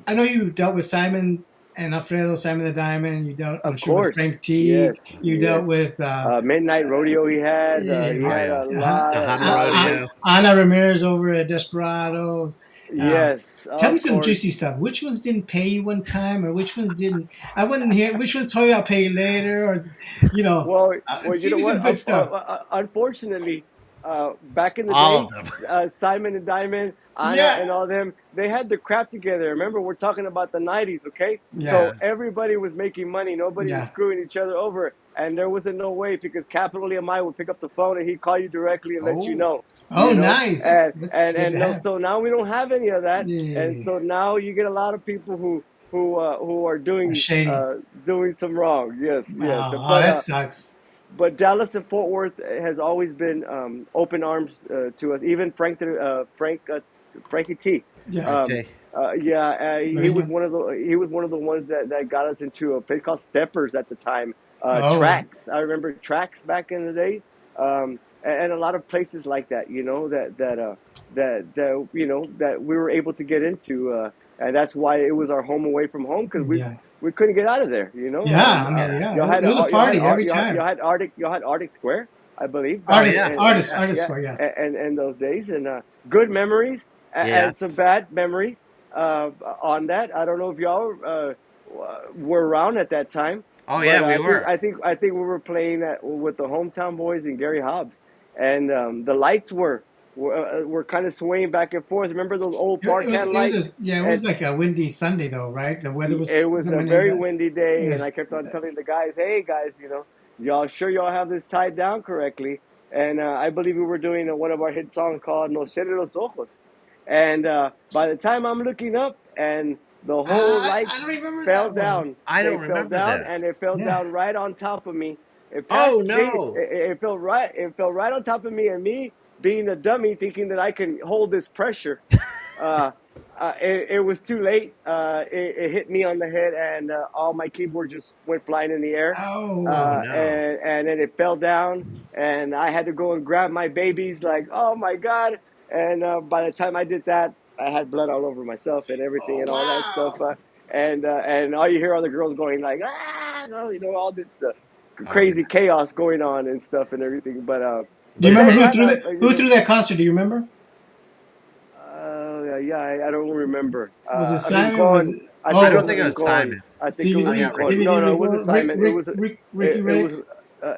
I know you dealt with Simon and Alfredo, Simon the Diamond. You dealt, I'm Of sure, with course. Frank Yes. T. You Yes. dealt with Midnight Rodeo. He Oh had yeah, a Tejano lot of great. Rodeo. Ana Ramirez over at Desperados. Um, Yes, Tell me of some course. juicy stuff. Which ones didn't pay you one time, or which ones didn't? I wouldn't hear. Which ones told you I'll pay you later, or Well, you give know me some what? good stuff. Unfortunately, back in the All day, of them. Simon and Diamond, Anna, Yeah, and all them, they had the crap together. Remember, we're talking about the '90s, okay? yeah, Yeah. So everybody was making money. Nobody was yeah. screwing each other over, and there wasn't no way because Capital EMI would pick up the phone and he'd call you directly and let you Oh, know. Oh, You know, nice. That's good and to no, have. so now we don't have any of that, and Yeah, so now you get a lot of people who are shady. doing some wrong. Yes, yes, Oh, that sucks. but Dallas and Fort Worth has always been open arms to us. Even Frankie T. Yeah, Frank Um, T. yeah, he was Marino. one of the ones that got us into a place called Steppers at the time. Oh, Tracks, I remember Tracks back in the day, and a lot of places like that. You know that you know that we were able to get into, and that's why it was our home away from home because yeah, we couldn't get out of there. You know, yeah. I mean, Yeah. yeah. It was a party every time. you had Arctic Square, I believe, Oh back yeah. Artists yeah, Square. Yeah. and those days, and good memories and some Yes. bad memories on that. I don't know if y'all were around at that time, Oh but yeah, we were. I think we were playing with the hometown boys and Gary Hobbs, and the lights were kind of swaying back and forth. Remember those old park hand It was lights? a, yeah. It And was like a windy Sunday though, right? The weather was it was a coming in. very windy day, and I Yes. kept on telling the guys, "Hey guys, you know, y'all sure y'all have this tied down correctly?" And I believe we were doing one of our hit songs called "No cierre los ojos." And by the time I'm looking up, and the whole I lights don't remember fell that one. down, I they don't fell remember down, that. and it fell Yeah. down right on top of me. It Oh passed me. no. It fell right on top of me, and me being a dummy, thinking that I can hold this pressure. Uh, it was too late. It hit me on the head, and all my keyboard just went flying in the air. Oh Oh, no. And then it fell down, and I had to go and grab my babies. Like, oh my god! And by the time I did that, I had blood all over myself and everything oh and all that stuff. wow. And all you hear are the girls going like, ah, no, you know, all this Oh yeah. crazy chaos going on and stuff and everything. Do you But remember that who that threw that? you Who know. threw that concert? Do you remember? Yeah, I don't remember. Was it Simon? Was Rincon. it? I I think it don't Oh, was think it was Rincon. Simon. I think it Oh was yeah, CBD, Rick. Rincon. No, DVD no, it wasn't Rick, Simon. Ricky It Rick. was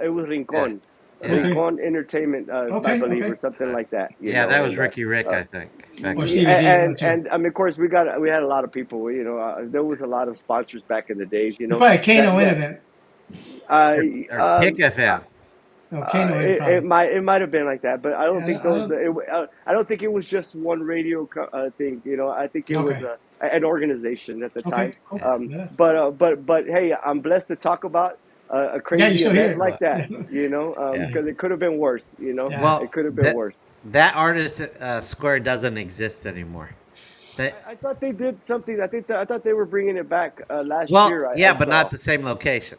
it was Yeah. Rincon. Yeah. Okay, Rincon Entertainment, I okay, believe, okay. or something like that. You Yeah, know, that was and Ricky Rick, uh, I think, back Or in the Stevie day. D, one or two. and I mean, of course, we had a lot of people. You know, there was a lot of sponsors back in the days. You You're know probably a Kano that in that event. uh, Or Pick um, FM. No, Kano in it probably. might have been like that, but I don't Yeah, think those. I don't think it was just one radio thing. You know, I think it was okay, an organization at the okay, time. cool. Yeah. Yes. But hey, I'm blessed to talk about a Yeah, you're crazy still event here. like But that. You know, yeah. because it could have been worse. You know, Yeah. it Well, could have been that worse. that artist square doesn't exist anymore. That I thought they did something. I thought they were bringing it back last well, year. yeah, I but not saw. the same location.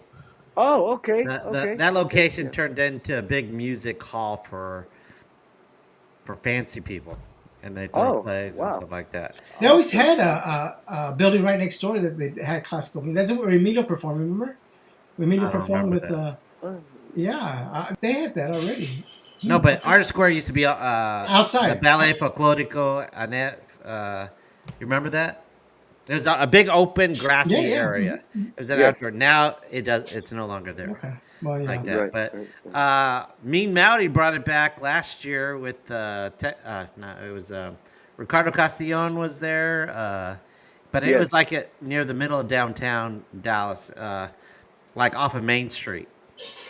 Oh, okay, The okay, that okay. location Yeah. turned into a big music hall for fancy people, and they throw Oh, plays and wow, stuff like that. They always awesome. had a building right next door that they had classical music. That's where Emilio performed. Remember? Emilio I don't performed remember with. that. Uh, Yeah, they had that already. No, but Okay. Art Square used to be the Outside. Ballet Folklorico Annette. You remember that? It was a big open Yeah, grassy yeah. area. It was an yes, outdoor. Now it's no longer there Okay. Well, yeah. like that. right, But right, right. Mean Mounty brought it back last year with no, it was Ricardo Castellon was there. But it Yes. was like near the middle of downtown Dallas, like off of Main Street.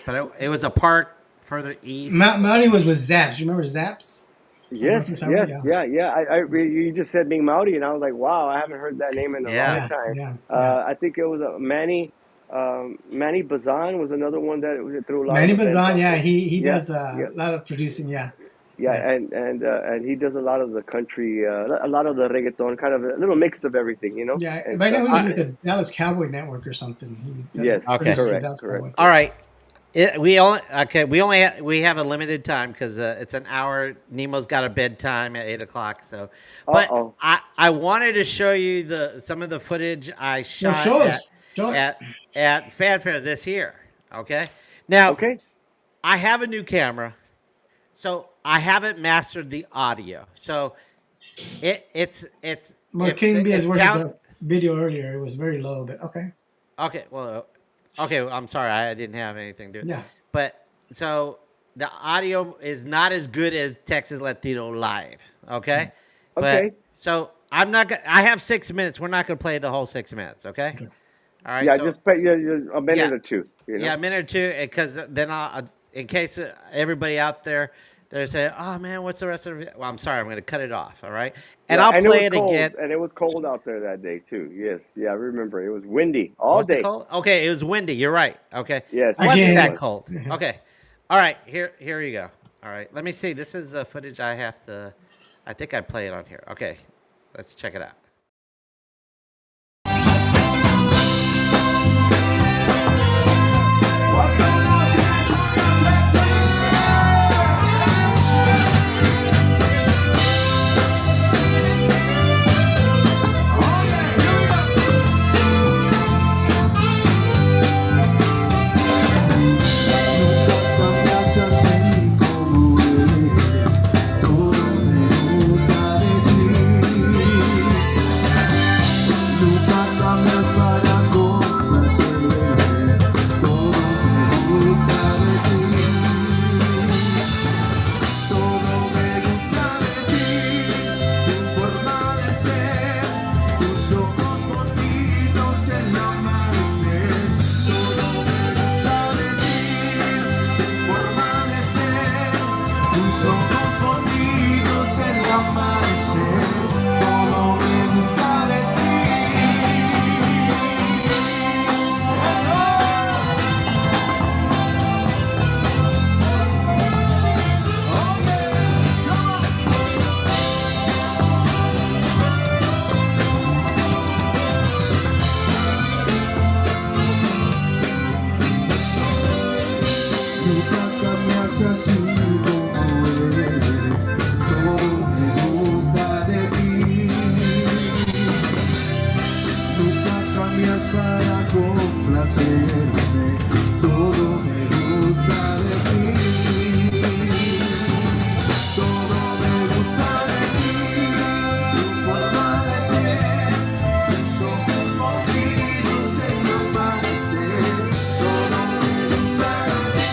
But it was a park further east. Mountie was with Zaps. You remember Zaps on Yes, Northwest Highway? yes, Yeah. yeah, yeah. You just said Ming Maudi, and I was like, wow, I haven't heard that name in a long Yeah. Yeah, time. yeah, yeah. I think it was Manny Bazan was another one that threw a lot of Manny events Bazan, yeah, also. he Yeah, does yeah, a lot of producing. Yeah, yeah, yeah, and he does a lot of the country, a lot of the reggaeton, kind of a little mix of everything, you know, yeah. and Right stuff. now he's Uh, with the Dallas Cowboy Network or something. He Yes, okay. produces the correct, Dallas correct, Cowboy. All correct. right. We have a limited time because it's an hour. Nemo's got a bedtime at 8 o'clock. Uh But oh. I wanted to show you some of the footage I Well, shot show at us. Sure. at Fanfare this year. Okay. Now Okay. I have a new camera, so I haven't mastered the audio. So it's Well, King B has it watched sounds the video earlier. It was very low, but okay. okay. Well, okay. Well, I'm sorry, I didn't have anything to do. Yeah. But so the audio is not as good as Texas Latino Live. Okay, but Okay. so I'm not gonna. I have 6 minutes. We're not gonna play the whole 6 minutes. Okay. Okay. All right. Yeah, So just pay a minute yeah, or two. You yeah, know. a minute or two, because then in case everybody out there, they're saying, "Oh man, what's the rest of it?" Well, I'm sorry, I'm going to cut it off. All right, and Yeah, I'll and it play was it cold, again. and it was cold out there that day too. Yes, yeah, I remember. It was windy all Was it day. cold? Okay, it was windy. You're right. Okay, it Yes, wasn't it that was. cold. Okay, all right. Here you go. All right, let me see. This is the footage I have to. I think I play it on here. Okay, let's check it out. What's going on, cambias así como eres, todo me gusta de ti. Nunca cambias para complacerme, todo me gusta de ti. Todo me gusta de ti, tu forma de ser, tus ojos bonitos en el amanecer. Todo me gusta de ti, tu forma de ser, tus ojos bonitos en el amanecer. Todo me gusta de ti. Nunca cambias así como eres, todo me gusta de ti. Nunca cambias para complacerme, todo me gusta de ti. Todo me gusta de ti, tu forma de ser, tus ojos movidos en el amanecer. Todo me gusta de ti,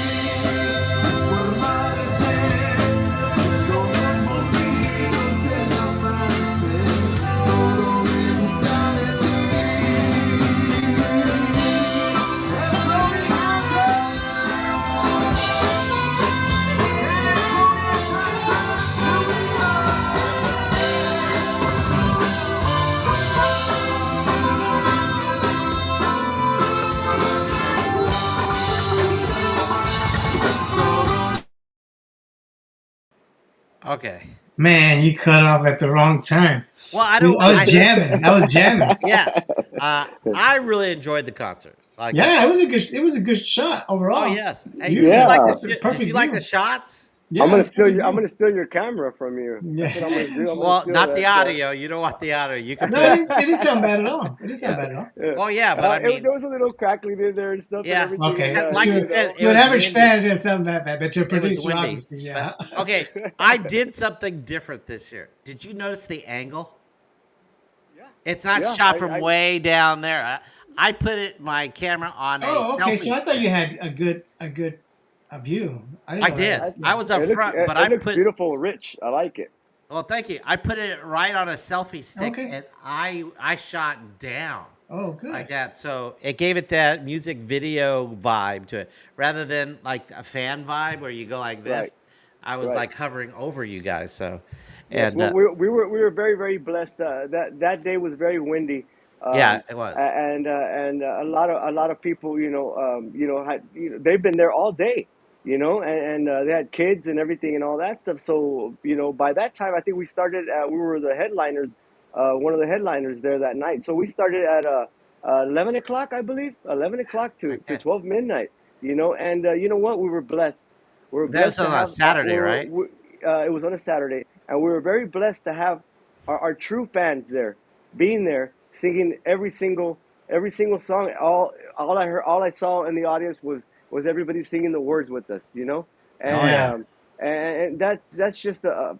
tu forma de ser, tus ojos movidos en el amanecer. Todo me gusta de ti. Eso me encanta. Okay. Man, you cut off at the wrong time. Well, I Dude, don't. I was jamming. I was jamming. Yes. I really enjoyed the concert. Like, Yeah, it was a good. It was a good shot overall. oh yes. Hey, You- did you like Yeah. the? Did Perfect you like view. the shots? Yeah, I'm gonna it's steal perfect you. I'm view. gonna steal your camera from you. That's what I'm gonna do. I'm gonna Well, steal not the that. audio. You don't want the audio. You can No, put. it didn't sound bad at all. It didn't sound bad at all. Yeah. Oh yeah, but I mean, there was a little crackling in there and stuff Yeah. and everything. Okay, and, like you to, said, it to an was average windy. fan, it didn't sound that bad, but to a It was producer, windy. obviously, yeah. But, okay, I did something different this year. Did you notice the angle? Yeah. It's not Yeah, shot from I- way down there. I put my camera on a Oh, okay. selfie So I thought stick. you had a good view. I didn't know did. that. I was up it looks, front, but it I looks put. beautiful, rich. I like it. Well, thank you. I put it right on a selfie stick, Okay. and I shot down Oh, good. like that. So it gave it that music video vibe to it, rather than like a fan vibe where you go like this. Right. I was Right. like hovering over you guys. So, Yes, and well, we were very very blessed. That day was very windy. yeah, it was. And a lot of people, they've been there all day, and they had kids and everything and all that stuff. So by that time, I think we started. We were the headliners, one of the headliners there that night. So we started at 11 o'clock, I believe, 11 o'clock to Okay. 12 midnight. And you know what? We were blessed. We were That was blessed on to a have. Saturday, right? It was on a Saturday, and we were very blessed to have our true fans there, being there, singing every single every single song, all I heard, all I saw in the audience was everybody singing the words with us, you know, Oh and yeah. Yeah. that's just a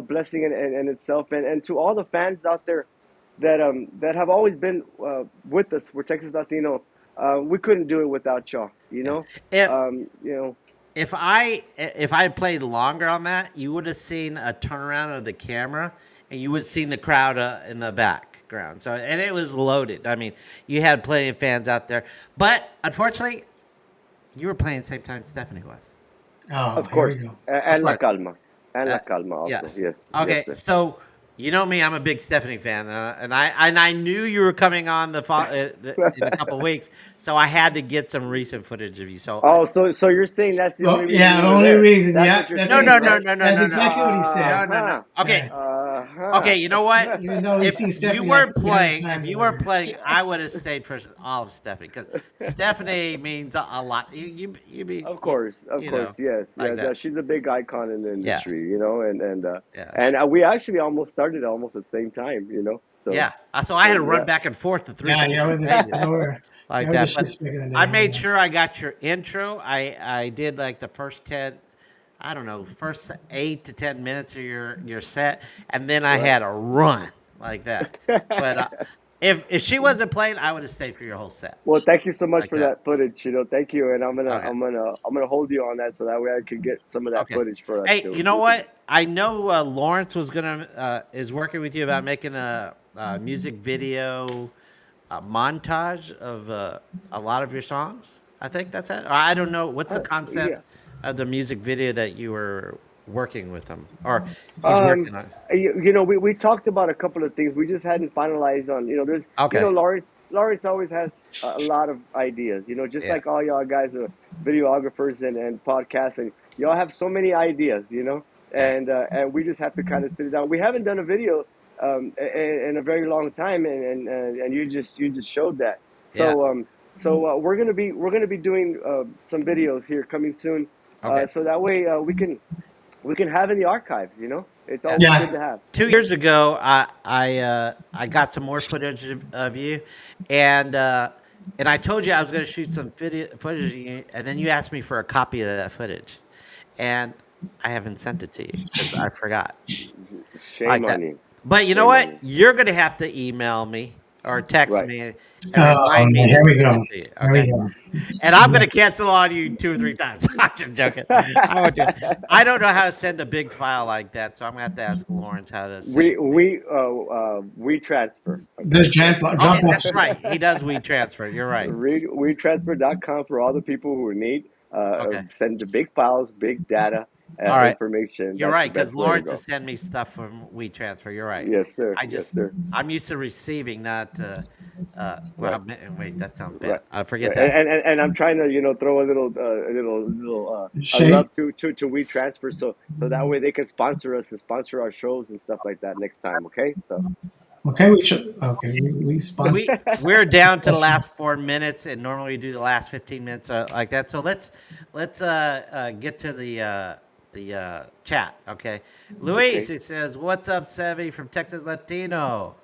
blessing in itself, and to all the fans out there that have always been with us. We're Texas Latino. We couldn't do it without y'all, you Yeah. know. If You know, if I had played longer on that, you would have seen a turnaround of the camera, and you would have seen the crowd in the background. So, and it was loaded. I mean, you had plenty of fans out there, but unfortunately, you were playing the same time Stephanie was. Oh, of here we course, go. Of and La course. Calma, and Uh, La Calma also. yes. Yes, yes, Okay. sir. So you know me, I'm a big Stephanie fan, and I knew you were coming on in a couple of weeks, so I had to get some recent footage of you. So Oh, so you're saying that's the Oh, only reason yeah. you The were only there? reason. That's Yeah. what you're That's no, saying, no, ex- no, right? no, no, that's no, no, exactly what he Uh said. no, no. huh. Okay, Uh okay. You know what? Even though he's If seen you Stephanie weren't like 300 playing, times if or you weren't whatever. playing, I would have stayed for all of Stephanie because Stephanie means a lot. You be, Of course, of you course, know, yes, like yes. that. She's a big icon in the industry, Yes, you know, yes, and we actually almost started almost at the same time, you know. So, yeah. So I had so to run yeah. back and forth to three Yeah. different Yeah. With the, stages. yeah, Like with the that. shits But back in the I day. made Yeah. sure I got your intro. I did like the first 10, I don't know, first 8 to 10 minutes of your set, and then I Right. had a run like that. But if she wasn't playing, I would have stayed for your whole set Well, thank you so much like for that. that footage. You know, thank you, and Okay. I'm gonna hold you on that so that way I could get some of that Okay. footage for us Hey, too. you know what? I know Lawrence was gonna is working with you about making a music video montage of a lot of your songs. I think that's it. Or I don't know what's the concept Yeah. of the music video that you were working with him, or he's Um, working on. you know, we talked about a couple of things. We just hadn't finalized on, you know, there's, you know, Okay. Lawrence always has a lot of ideas, you know, just Yeah. like all y'all guys are videographers and podcasts, and y'all have so many ideas, you know, Yeah. and we just have to kind of sit down. We haven't done a video, in a very long time, and you just showed that. Yeah. So, we're gonna be doing, some videos here coming soon, Okay. so that way, we can have in the archives. You know, it's Yeah. always Yeah. good to have. 2 years ago, I got some more footage of you, and I told you I was going to shoot some video footage of you, and then you asked me for a copy of that footage, and I haven't sent it to you because I forgot Shame like on that. you. But you know Shame on what? you. You're going to have to email me or text Right. me and Oh, remind me man. to Here we send go. it to you. Here we Okay. go. And I'm gonna cancel on you 2 or 3 times. I'm just joking. I want you. I don't know how to send a big file like that, so I'm gonna have to ask Lawrence how to send it to me. We transfer. There's Okay, so Okay, Dropbox. that's right. He does we transfer. You're right. WeTransfer.com for all the people who need Okay. send the big files, big data All right. information. You're That's the right, because best way to Lawrence has go. sent me stuff from WeTransfer. You're right. Yes, sir. I Yes, just sir. I'm used to receiving, not Right. wait, that sounds Right. bad. I forget Right. that. And I'm trying to, you know, throw a Shane. love to WeTransfer, so that way they can sponsor us and sponsor our shows and stuff like that next time. Okay, so Okay. Okay. We sponsor. We're down to the That's last 4 minutes, and normally we do the last 15 minutes like that. So let's get to the chat. Okay, Luis, okay. he says, "What's up, Sevi from Texas Latino?"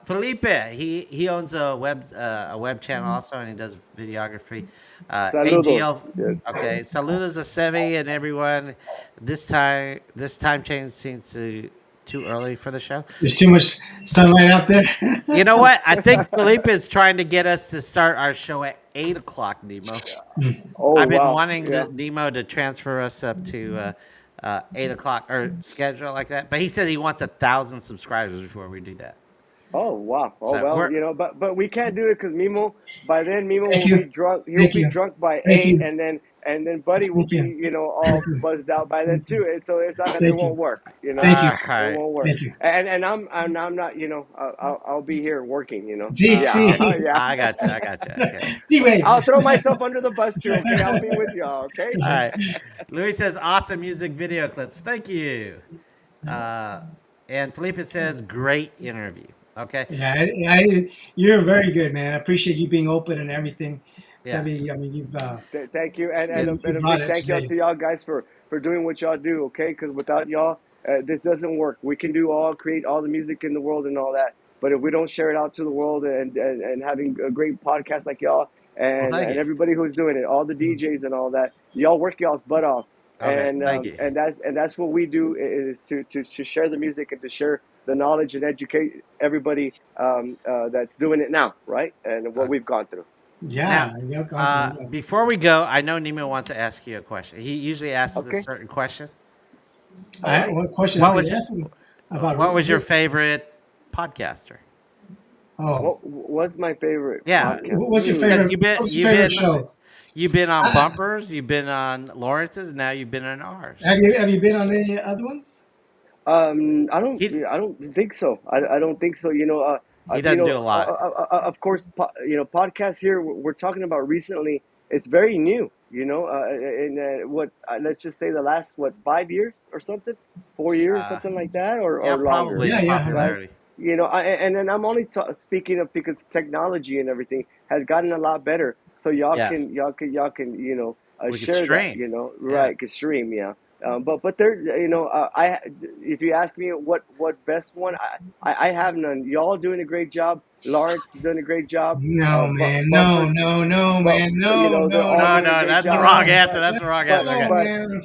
Felipe, he owns a web channel also, and he does videography. Saludos. AGL, Yes. okay. Saludos a Sevi and everyone. This time change seems too early for the show. There's too much sunlight out there. You know what? I think Felipe is trying to get us to start our show at 8 o'clock, Nemo. Oh I've been wow. wanting Yeah. Nemo to transfer us up to 8 o'clock or schedule like that, but he said he wants 1,000 subscribers before we do that. Oh wow. Oh So well. we're You know, but we can't do it because Mimo Thank will be you. drunk. He'll Thank be you. drunk by Thank 8, you. and then Buddy will Thank be, you. you know, Thank all you. buzzed out by then Thank too. you. And so it's not gonna, it Thank won't you. work. You know, Thank all you. it right. won't work. Thank you. And I'm not. You know, I'll be here working. You know. See, Yeah. Uh, see, Yeah. I got you. I got you. Okay. see, wait. I'll throw myself under the bus too. Okay. I'll be with y'all. Okay. All right. Louis says awesome music video clips. Thank you. Uh, and Felipe says great interview. Okay. Yeah, you're very good, man. I appreciate you being open and everything. Yes. Sebi, I mean, Thank you, Yeah. and you a brought big it thank y'all today. to y'all guys for doing what y'all do. Okay, because without y'all, this doesn't work. We can create all the music in the world and all that, But if we don't share it out to the world and having a great podcast like y'all Well, thank and you. everybody who's doing it, all the DJs and all that, y'all work y'all's butt off. Okay, thank you. And that's what we do is to share the music and to share the knowledge and educate everybody that's doing it now, right? And what Okay. we've gone through. Yeah, Now, yeah, gone through. before we go, I know Nemo wants to ask you a question. He usually asks a Okay. certain question. All right. What question What are we was asking about? what was your favorite podcaster? Oh, What was my favorite Yeah, podcast? what's your because favorite? What's your favorite show? you've been on Ah, Bumpers, you've been on Lawrence's, now you've been on ours. have you been on any other ones? He I don't think so. I don't think so. he doesn't do a lot. Of course, podcasts here we're talking about recently. It's very new. Let's just say the last 5 years or something, 4 years, Uh, something like that, yeah, or longer, probably Yeah, the yeah. right? popularity. And then I'm only speaking of because technology and everything has gotten a lot better, so Yes, y'all can we could share that, stream. Yeah. right? Can stream, yeah. But there, I if you ask me what best one, I have none. Y'all doing a great job. Lawrence is doing a great job. No, man. No, Bumpers, no, no, but man. No, they're no, all No, no, doing a no, great that's the job. wrong no. answer. That's the wrong answer. No, Okay. man.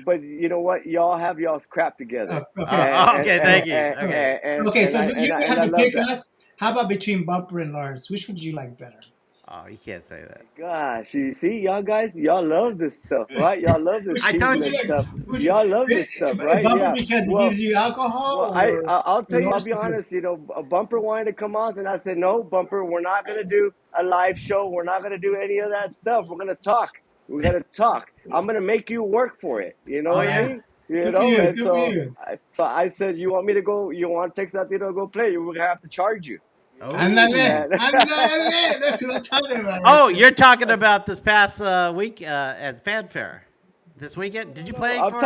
But you know what? Y'all have y'all's crap together, Okay. Okay, thank you. Okay. Okay, so you and have I to love pick that. us. How about between Bumper and Lawrence? Which would you like better? Oh, you can't say that. Gosh, you see, y'all guys, y'all love this stuff, right? Y'all love this I Which told cheating would you and you. like? stuff. Would you Y'all love this stuff, right? Bumper Yeah. because it Well, gives you alcohol, I'll or tell you, I'll Lawrence be because? honest. A Bumper wanted to come on, and I said, no, Bumper, we're not gonna do a live show. We're not gonna do any of that stuff. We're gonna talk. We're gonna talk. I'm gonna make you work for it. You know Oh what I yeah. mean? Good for you. And Good for you. so I said, you want me to go? You want Texas Latino to go play? We're gonna have to charge you. Oh. Ándale, And ándale. That's what I'm talking about right Oh, there. you're talking about this past week at Fanfare. This weekend? Did you no, play for?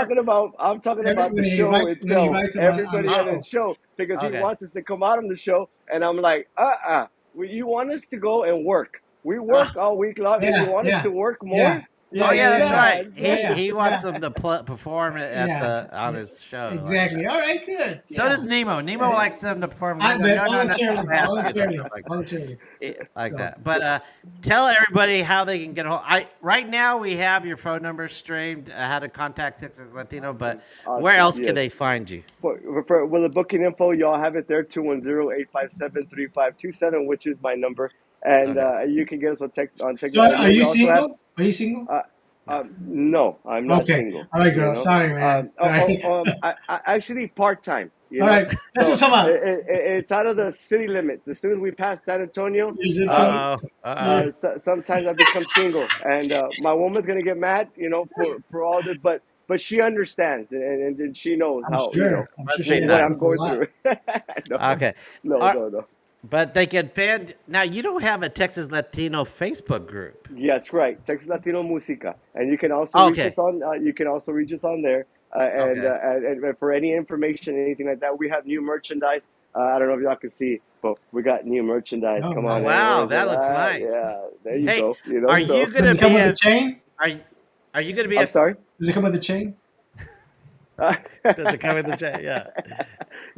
I'm talking about the show When he itself. invites him on the Everybody at the show. show because he Okay. wants us to come out on the show, and I'm like, well, you want us to go and work? We Uh, work all week long, and you Yeah, want us yeah, to work yeah, more? oh yeah, My yeah, yeah, that's yeah, right. God, yeah, He yeah, he wants yeah, them to perform at yeah. the on his show like that. Exactly. All right, good. So Yeah. does Nemo. Nemo Yeah. likes them to perform. I I go, bet no, no, no, voluntarily, don't ask me to voluntarily, stuff like that. voluntarily. Like So, that. But tell everybody how they can get a hold. Right now we have your phone number streamed, how to contact Texas Latino. But where awesome. else can Yes. they find you? With the booking info, y'all have it there, 210-857-3527, which is my number. And Okay. you can get us on text. so are We you also have single? Are you single? Uh, No. no, I'm not Okay. single. All right, You girl. know, Sorry, man. Sorry. I actually part time. All right. That's what So I'm talking about. it's out of the city limits. As soon as we pass San Antonio, Is it Uh cool? oh. Yeah. sometimes I become single, and my woman's gonna get mad, for all this, but she understands, and she knows I'm how sure. I'm sure Must she be what listens nice. to I'm us a going lot. through. No, Okay. no, Uh, no, no. but they can fan now. You don't have a Texas Latino Facebook group. Yes, right. Texas Latino Musica, and you can also reach Okay. us on. You can also reach us on there. Okay. And for any information, anything like that, we have new merchandise. I don't know if y'all can see, but we got new merchandise. Oh, Come Oh on, nice. in. wow, Where's it that looks at? nice. Yeah, there you Hey, go. are you So gonna Does it come be with a a chain? are you, are you gonna be I'm a sorry. Does it come with a chain? does it come with the chat? Yeah.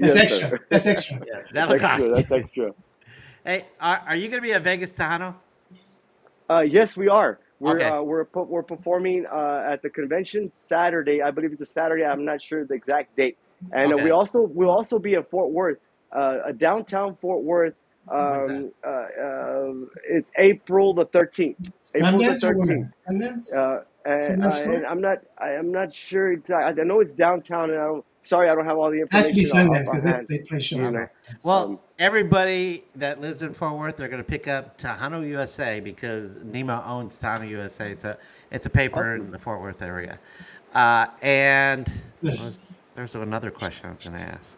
That's Yes, extra. sir. That's extra. Yeah. That's That'll extra. cost That's you. extra. Hey, are you gonna be a Vegas Tejano? Yes, we are. Okay. We're performing at the convention Saturday. I believe it's a Saturday. I'm not sure the exact date. And Okay. we'll also be in Fort Worth, downtown Fort Worth. When's that? It's April the 13th. April the Sundance or 13th. where? Sundance? Sundance And Square? I'm not sure exactly. I know it's downtown, and I don't have all the It has to be information Sundance off because hand. they play shows You there. know. That's- Well, everybody that lives in Fort Worth, they're gonna pick up Tejano USA because Nemo owns Tejano USA. It's a paper in Awesome. the Fort Worth area. And there's another question I was gonna ask.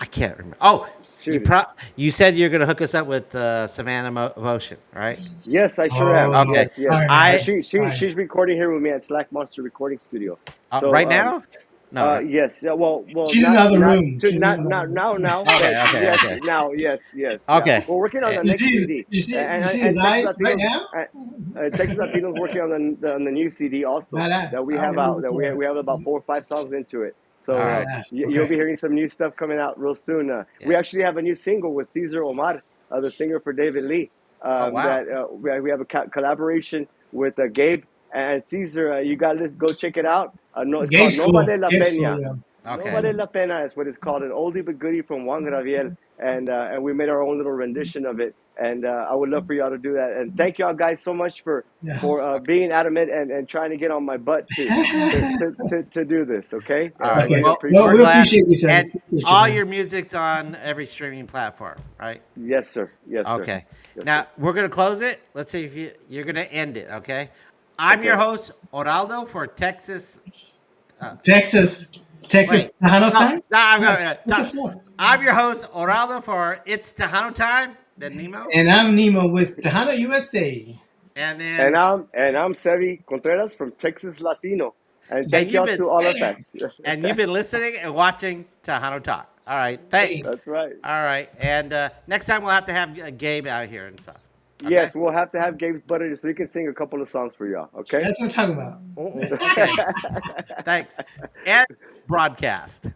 I can't remember. Oh, Shoot it. you said you're gonna hook us up with Savannah Motion, right? Yes, I sure am. Oh, Okay. Yes, yes. sorry, man. I Sorry. She's recording here with me at Slack Monster Recording Studio. So right now? No. Right. yes. Yeah, well, She's in not the other not room. to She's in not the other not room. now. Okay, But okay, yes, okay. now, yes, yes. Yeah. Okay. We're working on the Eh, next CD. You see his eyes right now? Texas Latinos working on the new CD also Badass. that we I have remember out. That before. we have about 4 or 5 songs into it. So All right. you'll be hearing some new stuff coming out real soon. We Yeah. actually have a new single with Cesar Omar, the singer for David Lee. Oh wow. That we have a collaboration with Gabe and Caesar. You gotta go check it out. No, it's called Gabe's No cool. Vale La Gabe's cool. Pena. Yeah. No Okay. Vale La Pena is what it's called, an oldie but goodie from Juan Graviel, and we made our own little rendition of it. And I would love for y'all to do that. And thank y'all guys so much for Yeah. being adamant and trying to get on my butt to do this. Okay, All I right. really Well, appreciate Well, we're we it. glad. appreciate you, Sam. And Appreciate you, all man. your music's on every streaming platform, right? Yes, sir. Yes, sir. Okay. Yes, Now sir. we're gonna close it. Let's see if you're gonna end it. Okay. I'm your Okay. host, Oraldo, for Texas. Texas Wait. Tejano No, time. no, I'm No, gonna. what the fuck? I'm your host, Oraldo, for It's Tejano Time. Then Nemo, And I'm Nemo with Tejano USA. and And then I'm Sevi Contreras from Texas Latino. And and thank you've y'all been to all our fans. listening and watching Tejano Talk. All right. Thanks. That's right. All right. And next time we'll have to have Gabe out here and stuff. Okay? Yes, we'll have to have Gabe's butter so he can sing a couple of songs for y'all. Okay. That's what I'm talking about. Okay. Thanks. And broadcast.